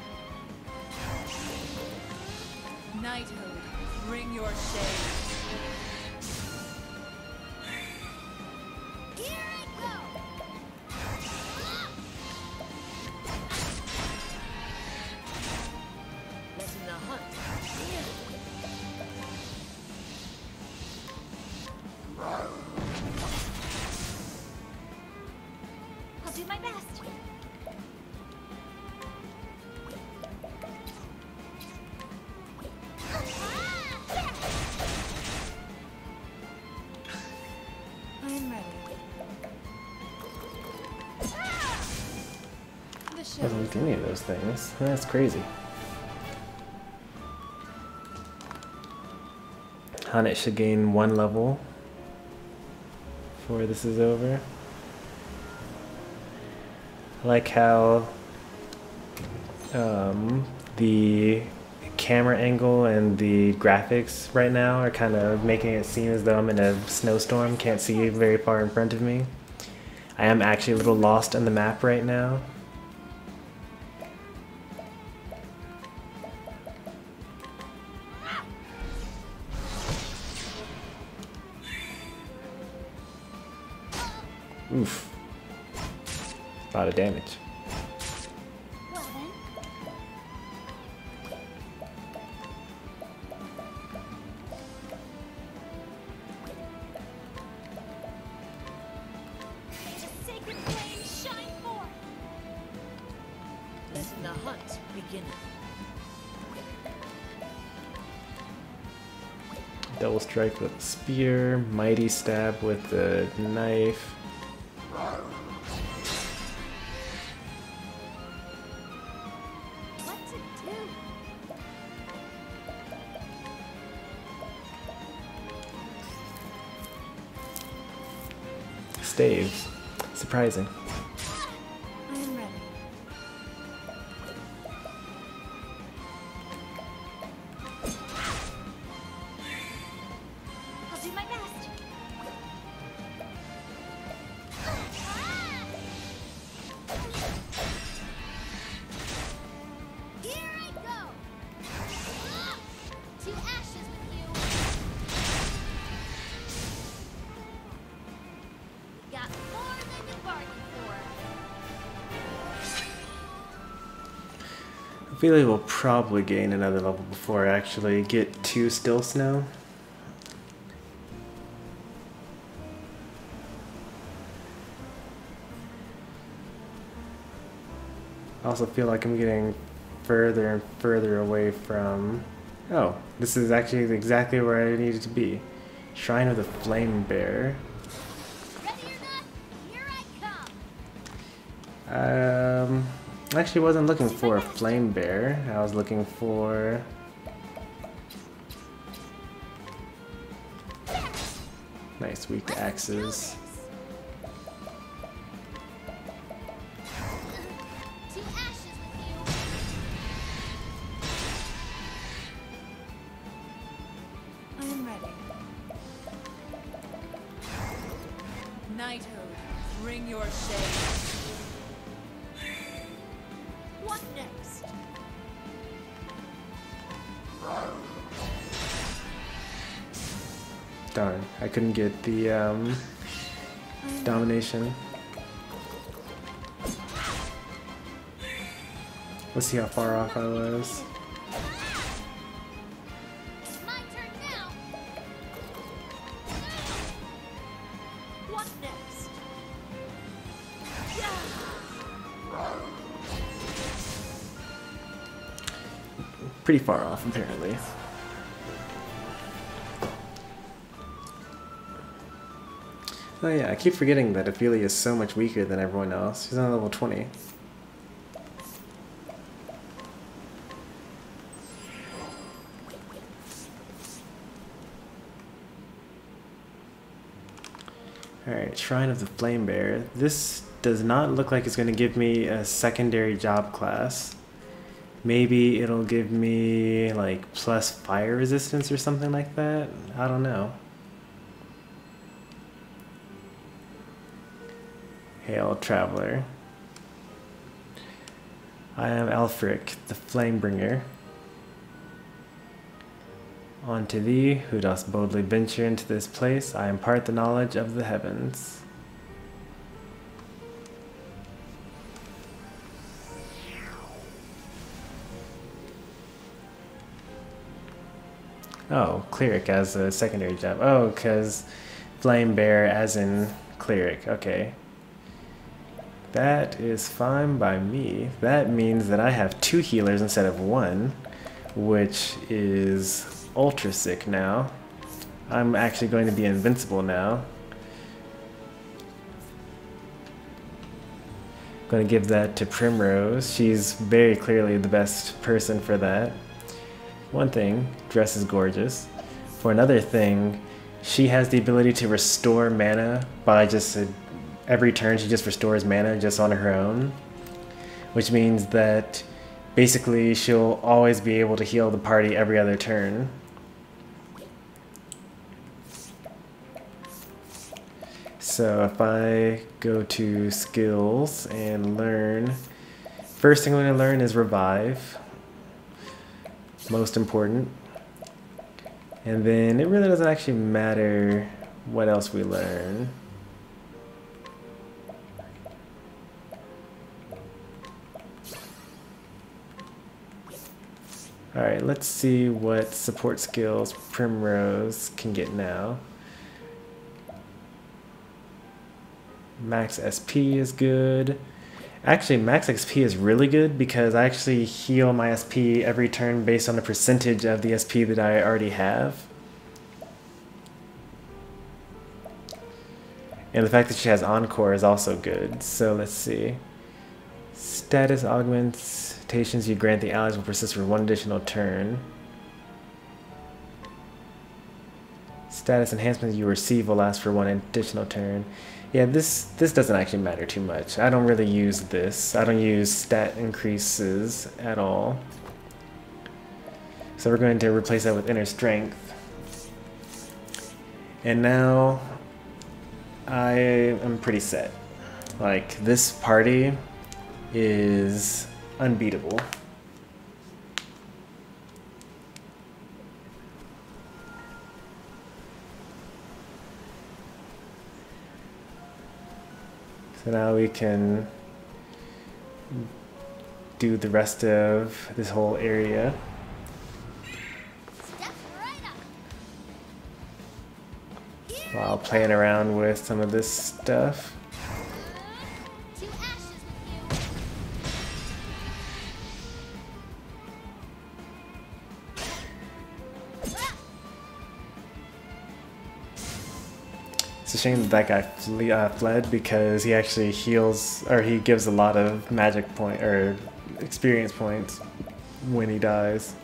Knighthood, bring your shade. Here I go. Letting the hunt begin. I'll do my best. I am ready. The show. Doesn't look any of those things. That's crazy. Hanet should gain 1 level before this is over. I like how the camera angle and the graphics right now are kind of making it seem as though I'm in a snowstorm, can't see very far in front of me. I am actually a little lost on the map right now. Oof. A lot of damage. Well then. May the sacred flame shine forth. Let the hunt begin. Double strike with the spear, mighty stab with the knife. What to do? Staves. Surprising. I am ready. I'll do my best. Here I go. To ashes with you. Got more than you bargained for. I feel like we'll probably gain another level before I actually get to Still Snow. I also feel like I'm getting further and further away from... Oh, this is actually exactly where I needed to be. Shrine of the Flame Bear. Ready or not, here I come. I actually wasn't looking for a Flame Bear. I was looking for... Nice, weak to axes. To ashes with you. I am ready. Knighthood, bring your shade. What next? Darn, I couldn't get the domination. Let's see how far off I was. It's my turn now. What next? Pretty far off, apparently. Oh yeah, I keep forgetting that Ophelia is so much weaker than everyone else. She's on level 20. Alright, Shrine of the Flame Bear. This does not look like it's going to give me a secondary job class. Maybe it'll give me like plus fire resistance or something like that. I don't know. Hail, Traveler. I am Alfric, the Flamebringer. Unto thee, who dost boldly venture into this place, I impart the knowledge of the heavens. Oh, cleric as a secondary job. Oh, because flame bear as in cleric. Okay. That is fine by me. That means that I have 2 healers instead of 1, which is ultra sick now. I'm actually going to be invincible now. I'm going to give that to Primrose. She's very clearly the best person for that. One thing, dress is gorgeous. For another thing, she has the ability to restore mana by just every turn she just restores mana just on her own, which means that basically she'll always be able to heal the party every other turn. So if I go to skills and learn, first thing I'm going to learn is revive. Most important. And then it really doesn't actually matter what else we learn. Alright, let's see what support skills Primrose can get now. Max SP is good. Actually, max XP is really good because I actually heal my SP every turn based on the percentage of the SP that I already have. And the fact that she has Encore is also good. So let's see. Status augmentations you grant the allies will persist for 1 additional turn. Status enhancements you receive will last for 1 additional turn. Yeah, this doesn't actually matter too much. I don't really use this. I don't use stat increases at all. So we're going to replace that with inner strength. And now I am pretty set. Like, this party is unbeatable. So now we can do the rest of this whole area. Step right up. While playing around with some of this stuff. To ashes with you. It's a shame that guy fled because he actually heals, or he gives a lot of magic point or experience points when he dies.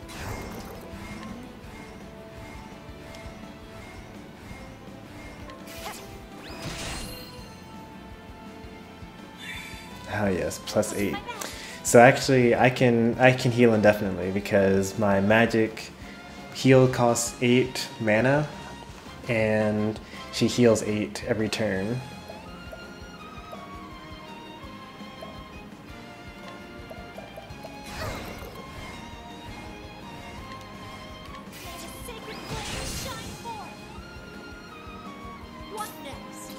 Ah yes, +8. So actually I can heal indefinitely because my magic heal costs 8 mana and she heals 8 every turn. May the sacred flame shine forth. What next?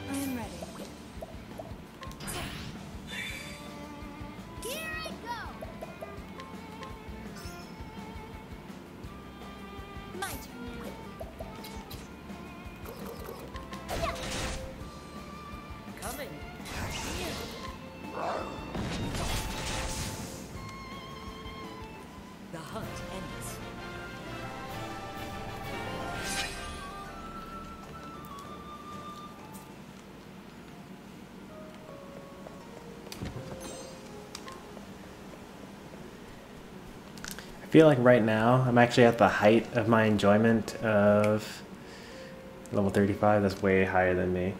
I am ready. Here I go. My turn now. Coming. The hunt ends. I feel like right now I'm actually at the height of my enjoyment of level 35. That's way higher than me.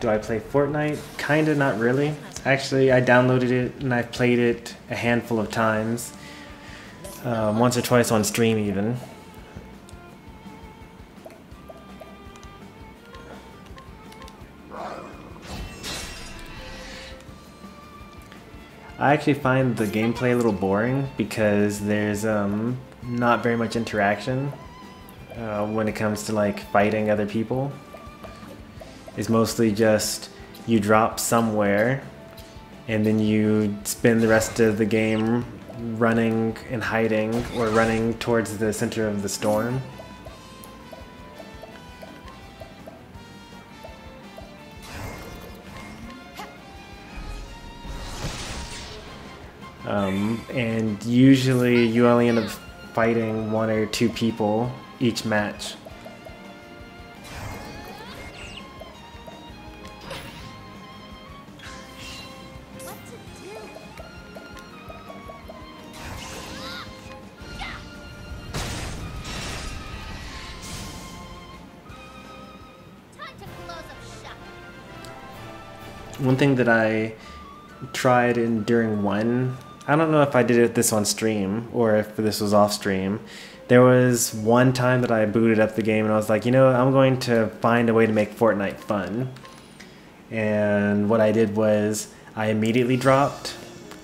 Do I play Fortnite? Kinda, not really. Actually, I downloaded it and I've played it a handful of times. Once or twice on stream even. I actually find the gameplay a little boring because there's not very much interaction when it comes to like fighting other people. It's mostly just you drop somewhere and then you spend the rest of the game running and hiding or running towards the center of the storm. And usually you only end up fighting 1 or 2 people each match. What to do? one thing that I tried during one, I don't know if I did this on stream or if this was off stream. There was one time that I booted up the game and I was like, you know, I'm going to find a way to make Fortnite fun. And what I did was I immediately dropped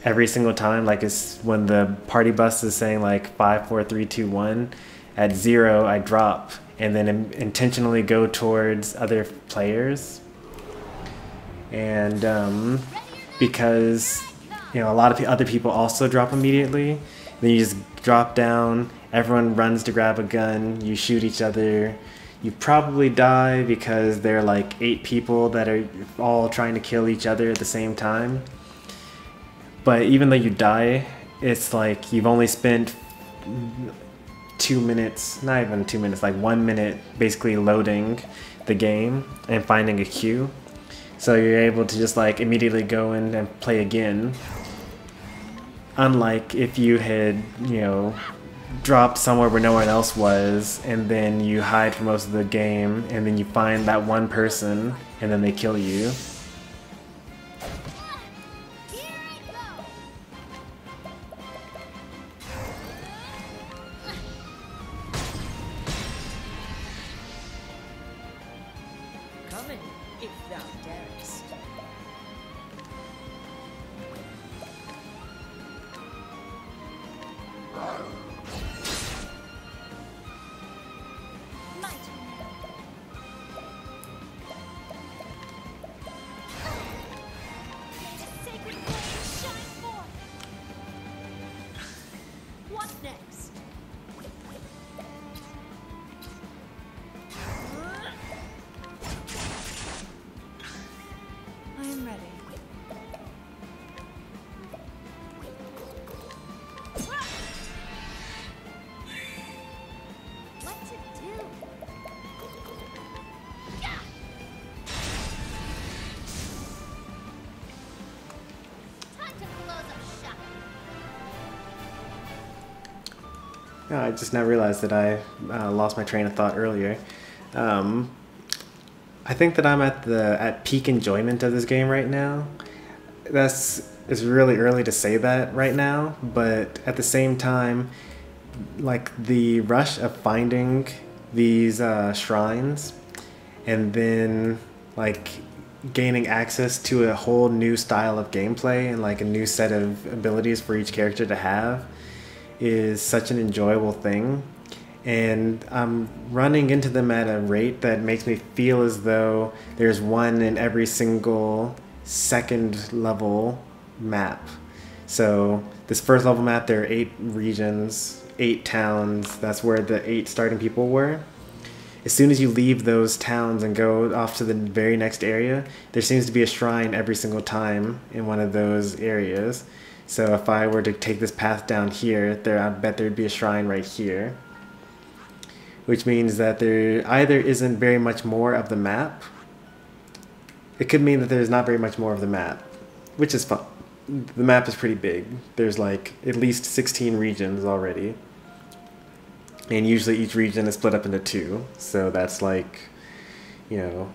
every single time. Like, it's when the party bus is saying like 5, 4, 3, 2, 1. At 0, I drop and then intentionally go towards other players. And because, you know, a lot of other people also drop immediately, then you just drop down, everyone runs to grab a gun, you shoot each other. You probably die because there are like 8 people that are all trying to kill each other at the same time. But even though you die, it's like you've only spent 2 minutes, not even 2 minutes, like 1 minute basically loading the game and finding a queue. So you're able to just like immediately go in and play again. Unlike if you had, you know, dropped somewhere where no one else was, and then you hide for most of the game, and then you find that one person, and then they kill you. Come in, if thou darest. My turn. May the sacred flame shine forth. What next? I am ready. What's it do? Time to close up shop. Yeah, I just now realized that I lost my train of thought earlier. I think that I'm at peak enjoyment of this game right now. It's really early to say that right now, but at the same time, like the rush of finding these shrines and then like gaining access to a whole new style of gameplay and like a new set of abilities for each character to have is such an enjoyable thing. And I'm running into them at a rate that makes me feel as though there's one in every single second level map. So this first level map, there are 8 regions, 8 towns. That's where the 8 starting people were. As soon as you leave those towns and go off to the very next area, there seems to be a shrine every single time in one of those areas. So if I were to take this path down here, I bet there'd be a shrine right here. Which means that there either isn't very much more of the map. It could mean that there's not very much more of the map, which is fun. The map is pretty big. There's like at least 16 regions already. And usually each region is split up into 2. So that's like, you know,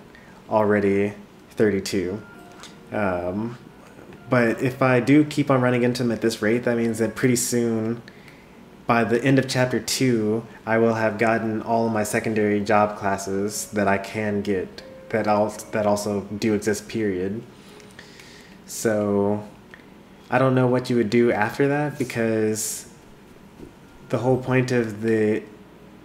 already 32. But if I do keep on running into them at this rate, that means that pretty soon, by the end of chapter 2, I will have gotten all of my secondary job classes that I can get that also do exist, period. So I don't know what you would do after that, because the whole point of the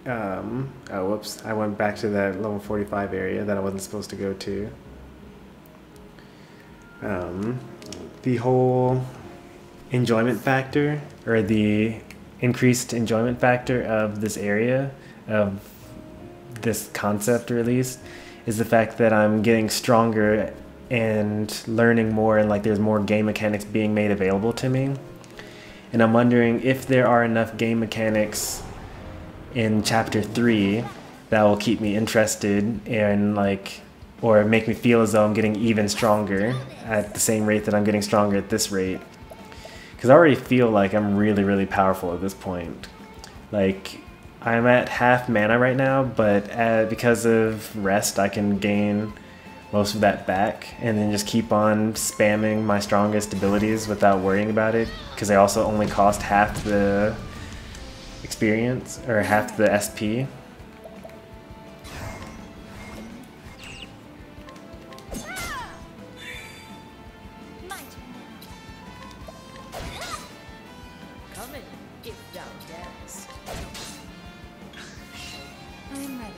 oh whoops, I went back to that level 45 area that I wasn't supposed to go to. The whole enjoyment factor, or the increased enjoyment factor of this area, of this concept at least, is the fact that I'm getting stronger and learning more, and like there's more game mechanics being made available to me. And I'm wondering if there are enough game mechanics in chapter 3 that will keep me interested and like, or make me feel as though I'm getting even stronger at the same rate that I'm getting stronger at this rate. Because I already feel like I'm really, really powerful at this point. Like, I'm at half mana right now, but because of rest, I can gain most of that back and then just keep on spamming my strongest abilities without worrying about it, because they also only cost half the experience or half the SP. Coming, if thou darest. I'm ready.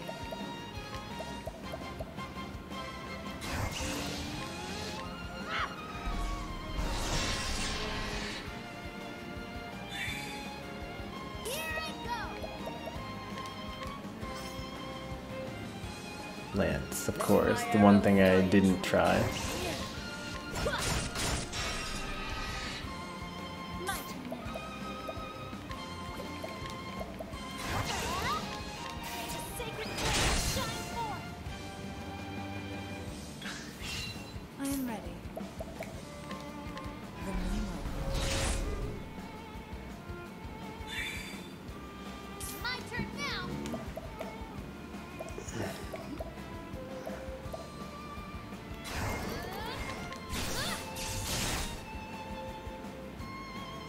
Lance, of course, the one thing I didn't try. My turn now. May the sacred flame shine forth. I am ready. The Nemo. My turn now.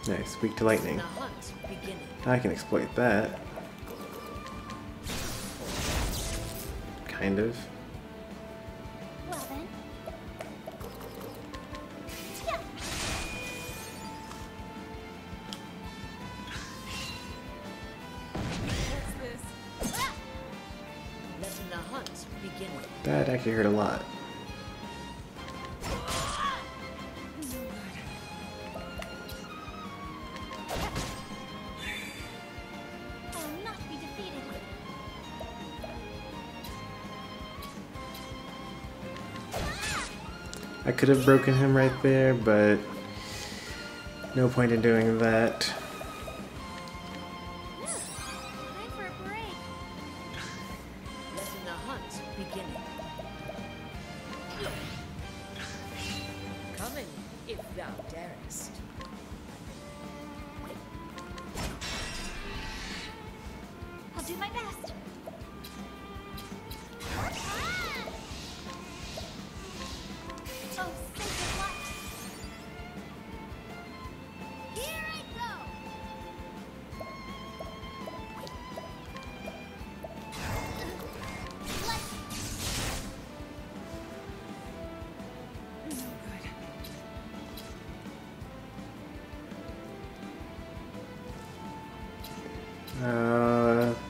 Nice, weak to lightning. The hunt beginning. I can exploit that. Kind of. Well then. What's this? Letting the hunt beginning. That actually hurt a lot. I will not be defeated. I could have broken him right there, but no point in doing that. Time for a break. Letting the hunt beginning. Coming, if thou darest. I'll do my best. Oh, sacred light. Here I go.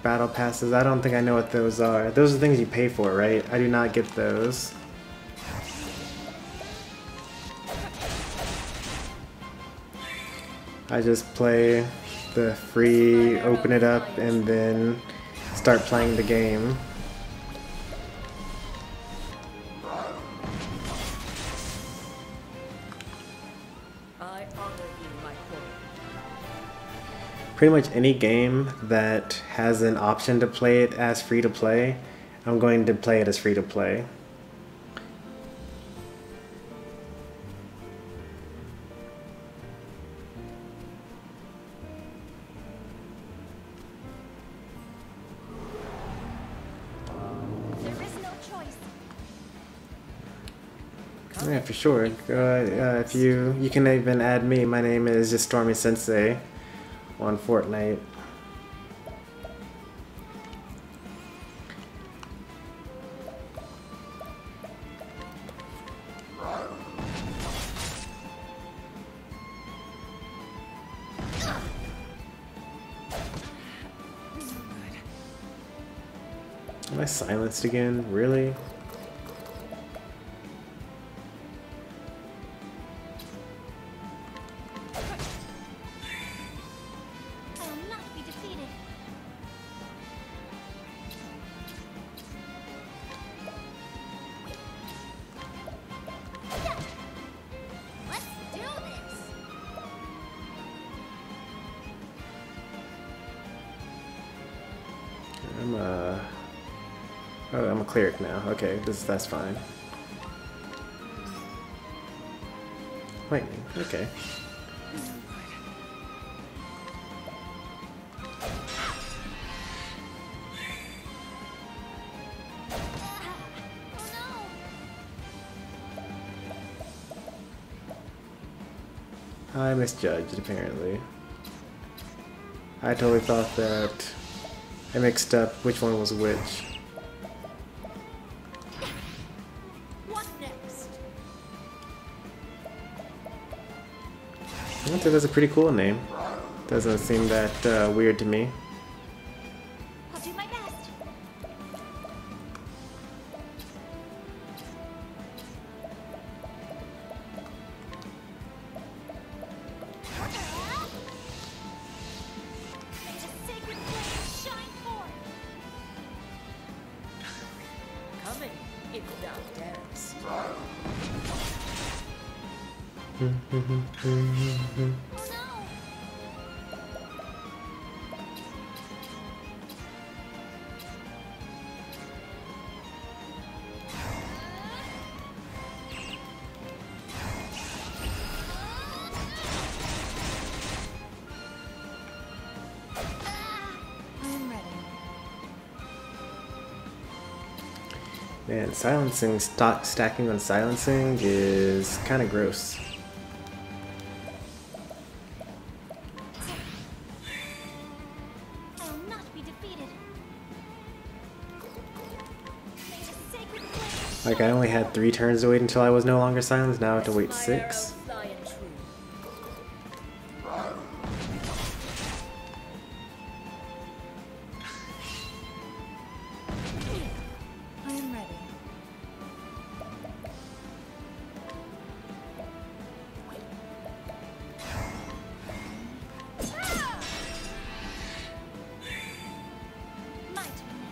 Battle passes. I don't think I know what those are. Those are things you pay for, right? I do not get those. I just play the free, open it up, and then start playing the game. I honor you, my queen. Pretty much any game that has an option to play it as free to play, I'm going to play it as free to play. There is no choice. Yeah, for sure. If you can even add me. My name is just Stormy Sensei on Fortnite. Am I silenced again? Really? I will not be defeated. Let's do this. I'm a cleric now. Okay, that's fine. Lightning. Okay. Oh no. I misjudged, apparently. I totally thought that I mixed up which one was which. What next? I think that's a pretty cool name. Doesn't seem that weird to me. I'll do my best. May the sacred flame shine forth. Coming, if thou darest. Oh no! I'm ready. Man, silencing, stacking on silencing is kind of gross. I will not be defeated. May the sacred flame Like, I only had 3 turns to wait until I was no longer silenced, now I have to wait My 6. arrow flying true. I am ready. my turn now.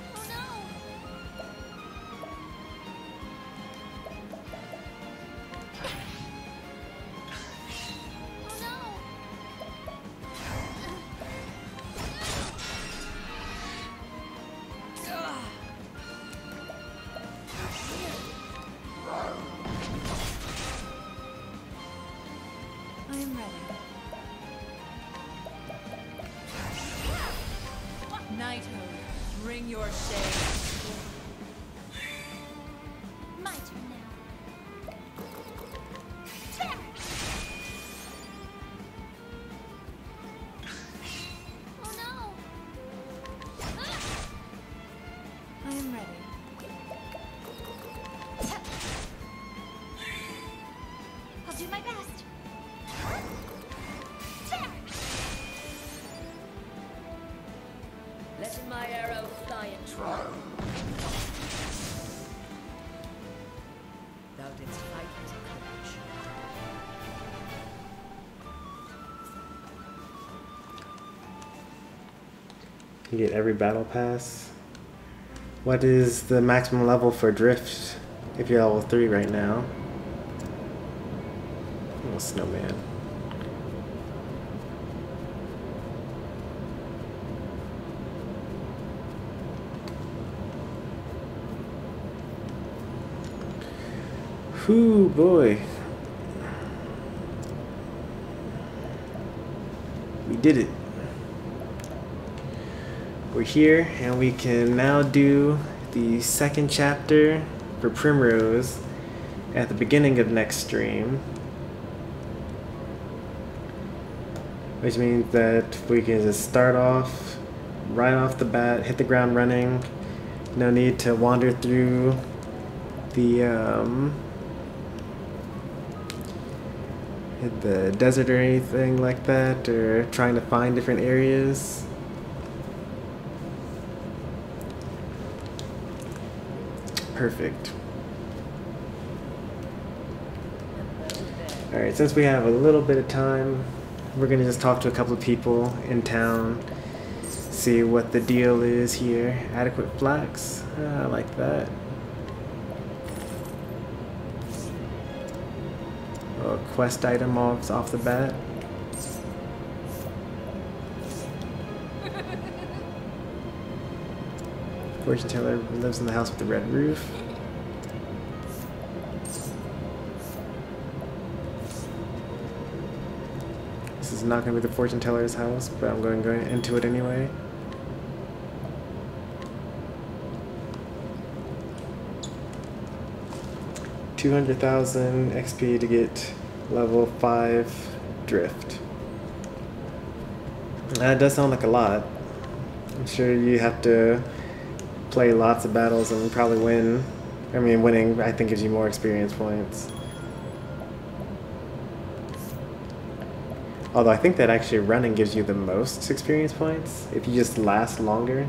Oh no! Oh no! I am ready. Knighthood, bring your shade. My turn now. There! Oh no! I am ready. I'll do my best. There! Let my arrow fly and true. Thou didst fight with courage. You get every battle pass. What is the maximum level for drift if you're level 3 right now? Oh, snowman. Whoo, boy. We did it. We're here, and we can now do the second chapter for Primrose at the beginning of next stream. Which means that we can just start off right off the bat, hit the ground running. No need to wander through the desert or anything like that, or trying to find different areas. Perfect. Alright, since we have a little bit of time, we're gonna just talk to a couple of people in town, see what the deal is here. Adequate flax, I like that. A quest item off the bat. Fortune teller lives in the house with the red roof. This is is not going to be the fortune teller's house, but I'm going to go into it anyway. $200,000 XP to get level 5 drift. That does sound like a lot. I'm sure you have to play lots of battles and probably win. I mean, winning, I think, gives you more experience points. Although I think that actually running gives you the most experience points if you just last longer.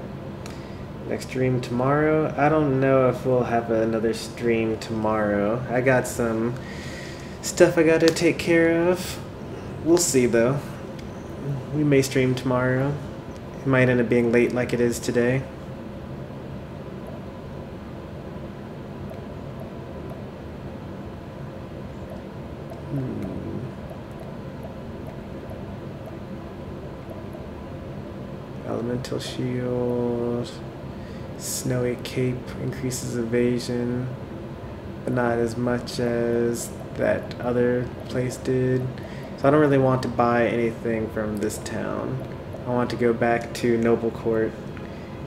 Next stream tomorrow. I don't know if we'll have another stream tomorrow. I got some stuff I gotta take care of. We'll see though. We may stream tomorrow. It might end up being late like it is today. Elemental shield. Snowy cape increases evasion, but not as much as that other place did. So I don't really want to buy anything from this town. I want to go back to Noble Court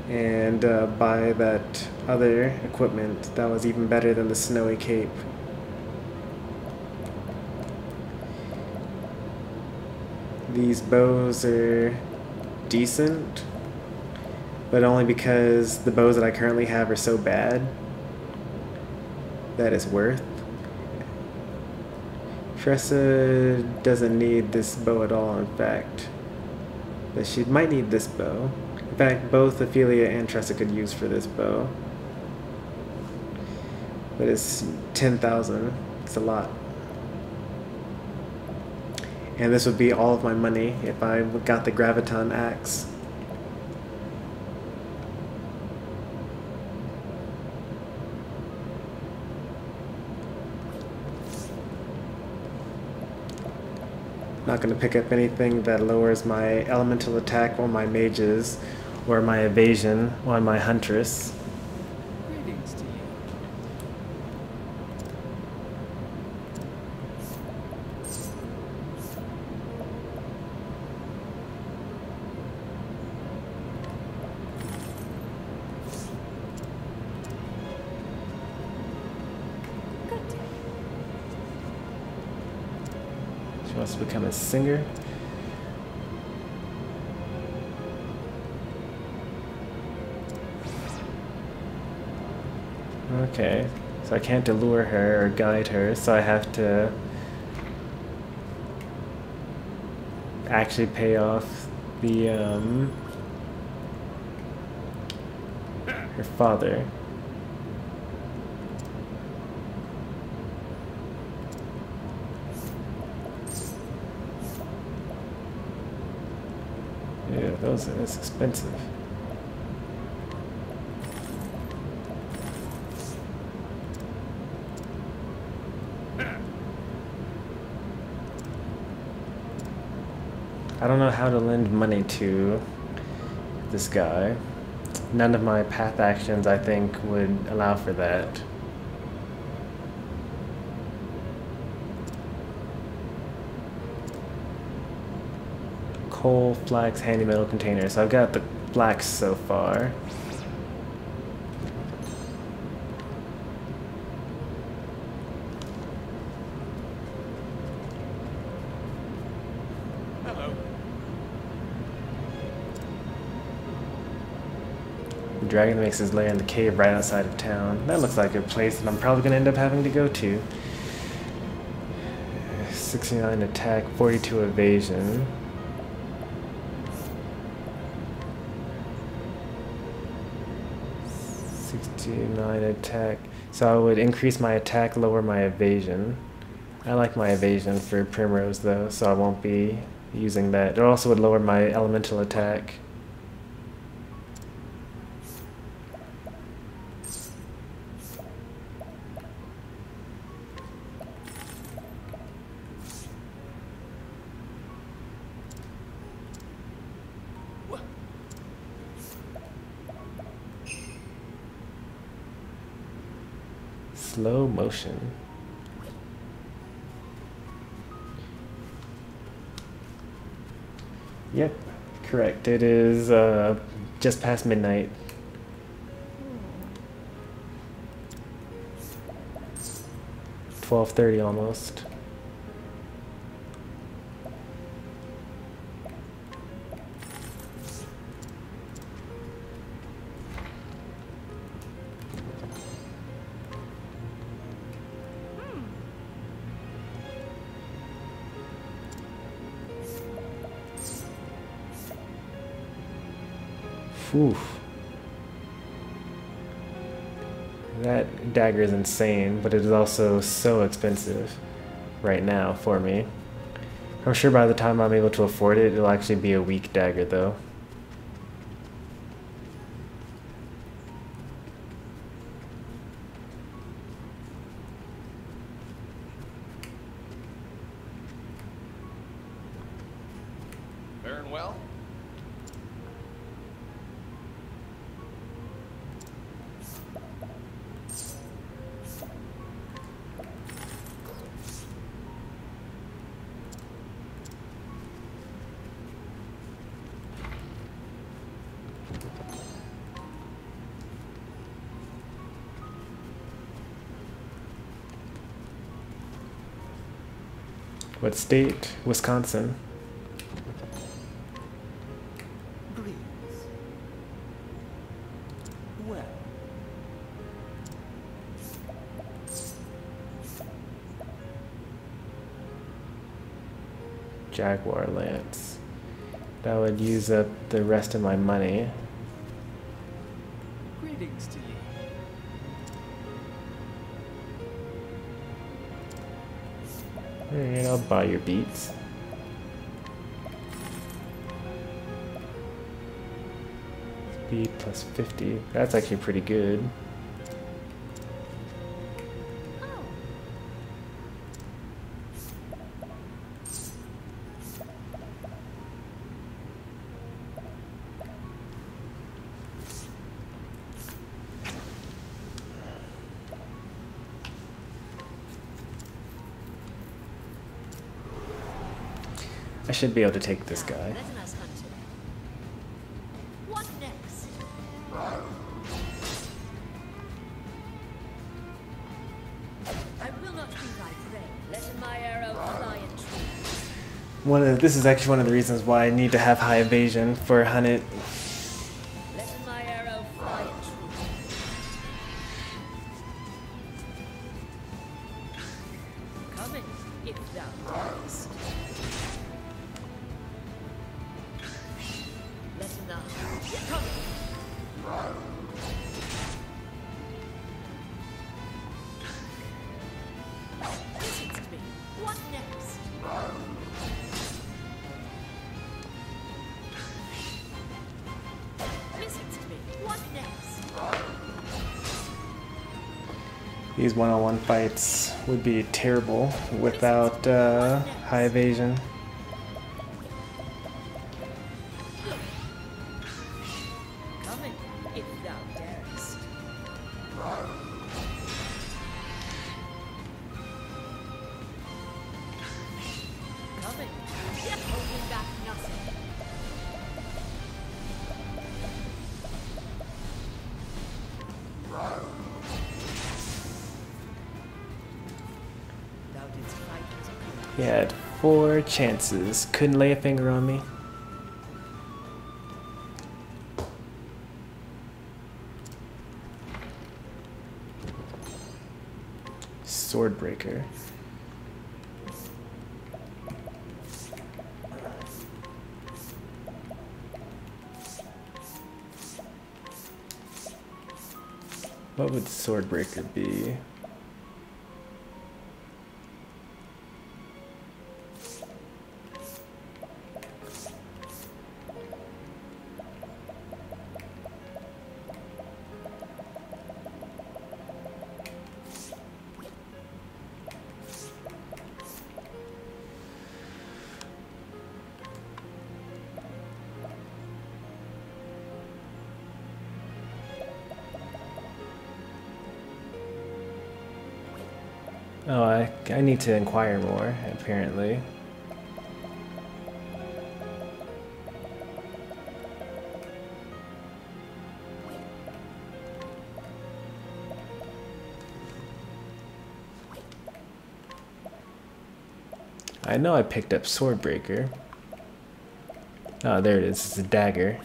and buy that other equipment that was even better than the snowy cape. These bows are decent, but only because the bows that I currently have are so bad that it's worth. Tressa doesn't need this bow at all, in fact. But she might need this bow. In fact, both Ophelia and Tressa could use for this bow. But it's 10,000. It's a lot. And this would be all of my money if I got the Graviton axe. Not going to pick up anything that lowers my elemental attack or my mages or my evasion on my huntress. Greetings to you. She wants to become a singer. Okay, so I can't allure her or guide her, so I have to actually pay off the her father. Yeah, that's expensive. I don't know how to lend money to this guy. None of my path actions, I think, would allow for that. Coal, flax, handy metal container. So I've got the flax so far. The dragon makes his lair in the cave right outside of town. That looks like a place that I'm probably going to end up having to go to. 69 attack, 42 evasion. 69 attack. So I would increase my attack, lower my evasion. I like my evasion for Primrose though, so I won't be using that. It also would lower my elemental attack. Slow motion. Yep, correct. It is just past midnight. 12:30 almost. Oof. That dagger is insane, but it is also so expensive right now for me. I'm sure by the time I'm able to afford it, it'll actually be a weak dagger though. Faring well? What state? Wisconsin. Breeze. Well. Jaguar Lance. That would use up the rest of my money. Greetings to you. Alright, I'll buy your beats. Speed plus 50. That's actually pretty good. I should be able to take this guy. Let us hunt him. What next? I will not be thy prey. Let my arrow fly and true. This is actually one of the reasons why I need to have high evasion for Hunted. Let my arrow fly and true. Coming, if thou darest. Let him know. Coming. Listen to me. What next? Listen to me. What next? These one-on-one fights would be terrible without high evasion. Coming, if thou darest. Coming, yet holding back nothing. Thou didst fight as a good. He had 4 chances. Couldn't lay a finger on me. Swordbreaker. What would Swordbreaker be? Oh, I need to inquire more, apparently. I know I picked up Swordbreaker. Oh, there it is. It's a dagger.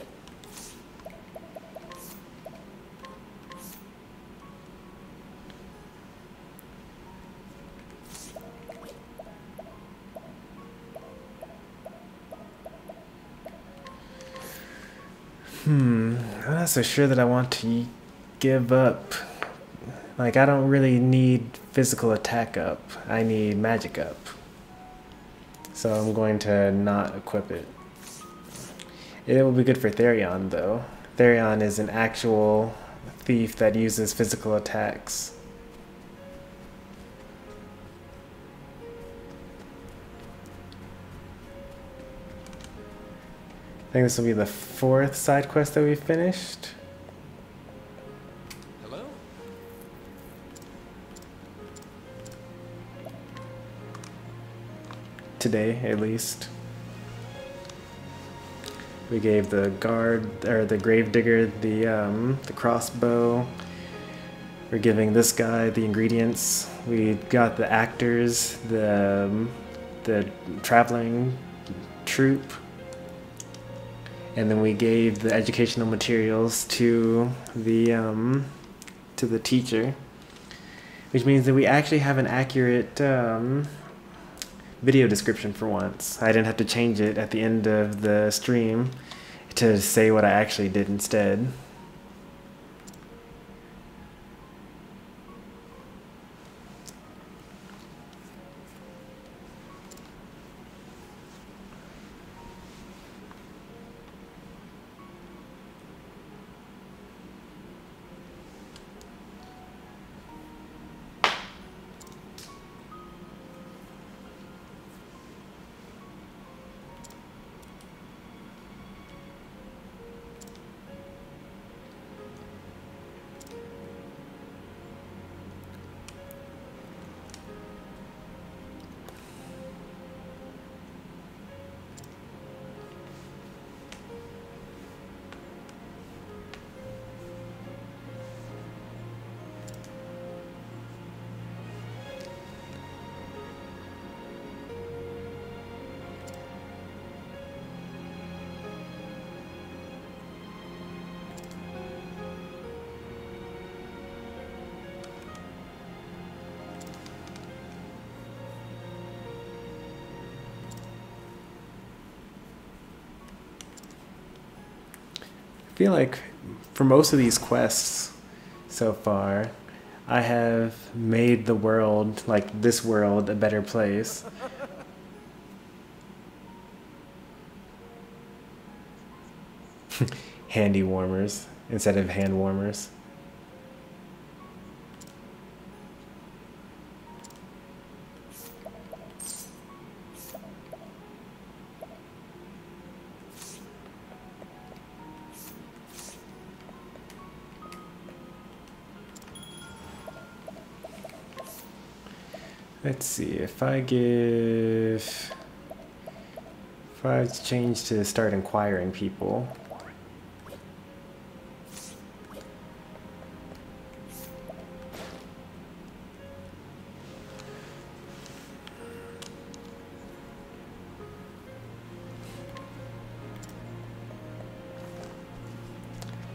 I'm not so sure that I want to give up. Like, I don't really need physical attack up. I need magic up. So I'm going to not equip it. It will be good for Therion, though. Therion is an actual thief that uses physical attacks. I think this will be the 4th side quest that we finished. Hello? Today, at least. We gave the guard, or the gravedigger, the crossbow. We're giving this guy the ingredients. We got the actors, the traveling troupe. And then we gave the educational materials to the teacher, which means that we actually have an accurate video description for once. I didn't have to change it at the end of the stream to say what I actually did instead. I feel like for most of these quests so far, I have made the world, like this world, a better place. Handy warmers instead of hand warmers. Let's see, if I change to start inquiring people.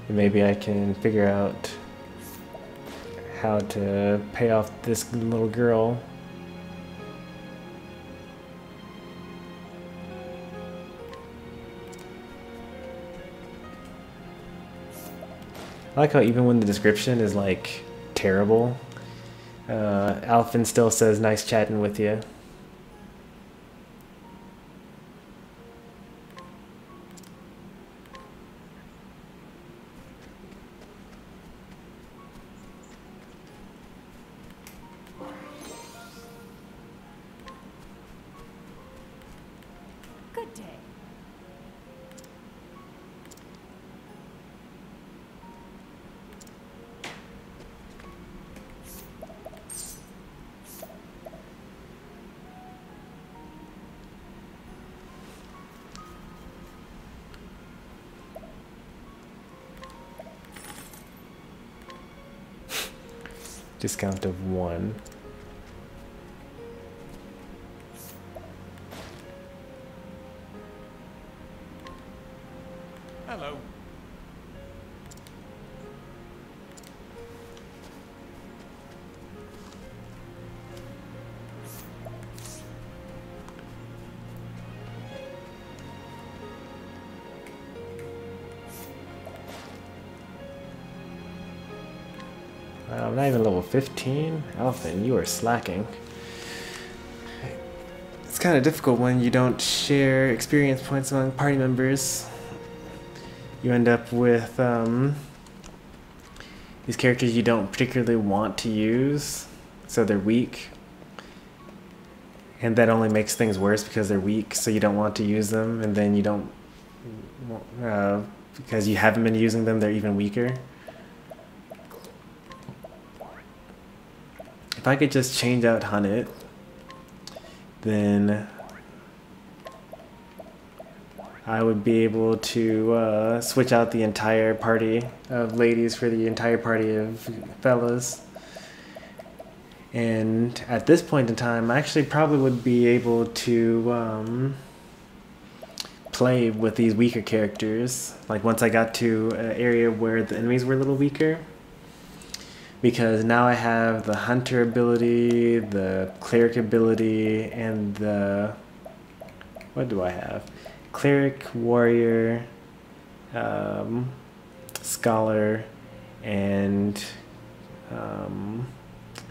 Maybe I can figure out how to pay off this little girl. I like how even when the description is like terrible, Alphen still says nice chatting with you. Good day. Discount of 1. I'm not even level 15? Elfin, you are slacking. It's kind of difficult when you don't share experience points among party members. You end up with these characters you don't particularly want to use, so they're weak. And that only makes things worse because they're weak, so you don't want to use them, and then you don't, because you haven't been using them, they're even weaker. If I could just change out Hunnet, then I would be able to switch out the entire party of ladies for the entire party of fellas. And at this point in time, I actually probably would be able to play with these weaker characters. Like once I got to an area where the enemies were a little weaker. Because now I have the hunter ability, the cleric ability, and the... what do I have? Cleric, warrior, scholar, and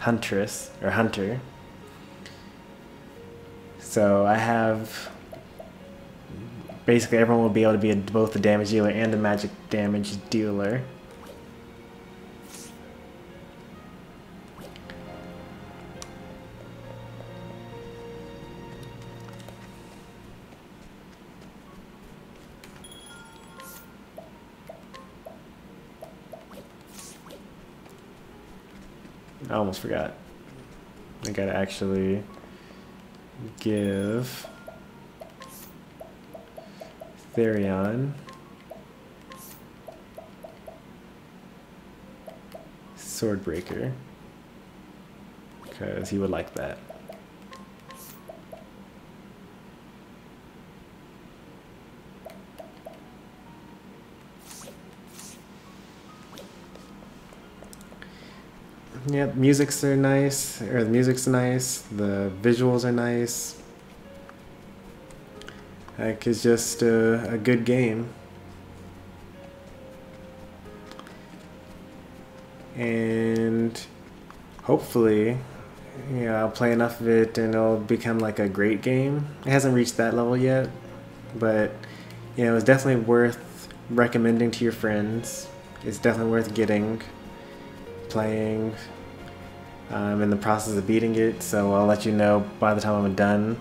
huntress, or hunter. So I have... basically everyone will be able to be both a damage dealer and a magic damage dealer. I almost forgot. I gotta actually give Therion Swordbreaker because he would like that. Yeah, the music's nice, the the visuals are nice. Like, it's just a good game. And hopefully, I'll play enough of it and it'll become like a great game. It hasn't reached that level yet, but it's definitely worth recommending to your friends. It's definitely worth playing. I'm in the process of beating it, so I'll let you know by the time I'm done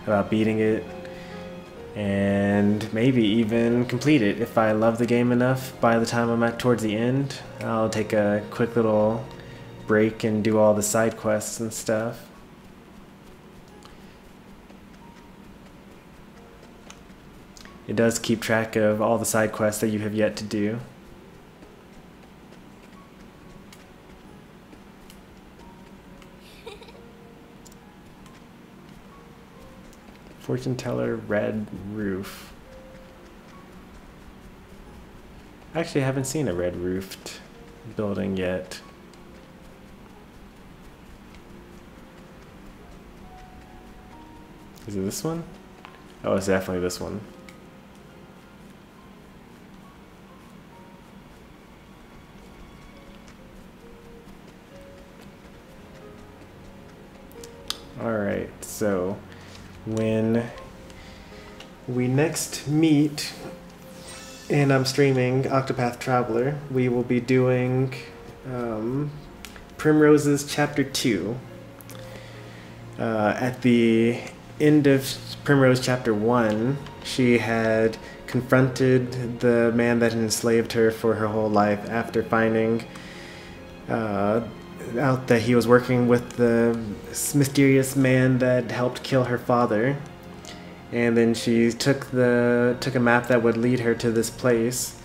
about beating it, and maybe even complete it. If I love the game enough, by the time I'm towards the end, I'll take a quick little break and do all the side quests and stuff. It does keep track of all the side quests that you have yet to do. Fortune Teller Red Roof. Actually, I haven't seen a red roofed building yet. Is it this one? Oh, it's definitely this one. Alright, so when we next meet and I'm streaming Octopath Traveler, we will be doing Primrose's Chapter 2. At the end of Primrose Chapter 1, she had confronted the man that enslaved her for her whole life after finding out that he was working with the mysterious man that helped kill her father. And then she took a map that would lead her to this place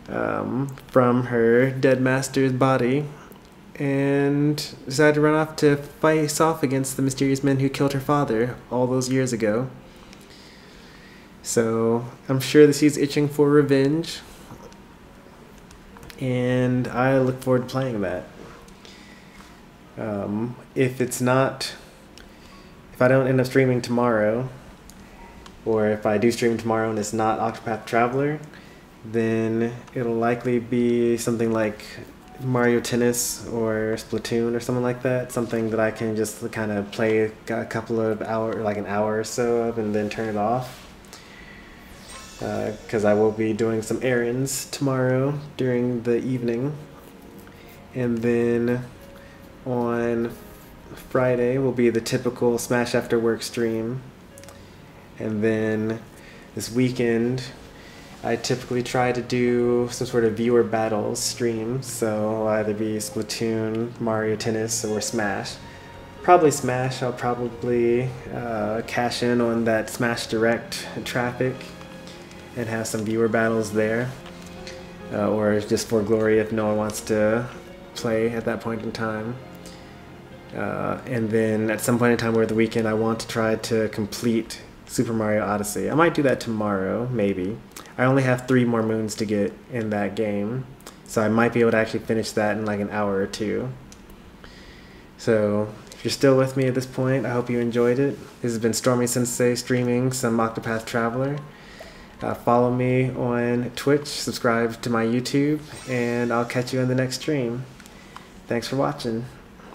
from her dead master's body, and decided to run off to face off against the mysterious men who killed her father all those years ago. So I'm sure that she's itching for revenge, and I look forward to playing that. If I don't end up streaming tomorrow, or if I do stream tomorrow and it's not Octopath Traveler, then it'll likely be something like Mario Tennis or Splatoon or something like that. Something that I can just kind of play a couple of hours, like an hour or so of, and then turn it off. Because I will be doing some errands tomorrow during the evening. And then on Friday will be the typical Smash After Work stream. And then this weekend, I typically try to do some sort of viewer battles stream. So it'll either be Splatoon, Mario Tennis, or Smash. Probably Smash. I'll probably cash in on that Smash Direct traffic and have some viewer battles there. Or just for glory if no one wants to play at that point in time. And then at some point in time over the weekend, I want to try to complete Super Mario Odyssey. I might do that tomorrow, maybe. I only have 3 more moons to get in that game, so I might be able to actually finish that in like an hour or 2. So if you're still with me at this point, I hope you enjoyed it. This has been Stormy Sensei streaming some Octopath Traveler. Follow me on Twitch, subscribe to my YouTube, and I'll catch you in the next stream. Thanks for watching.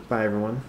Bye, everyone.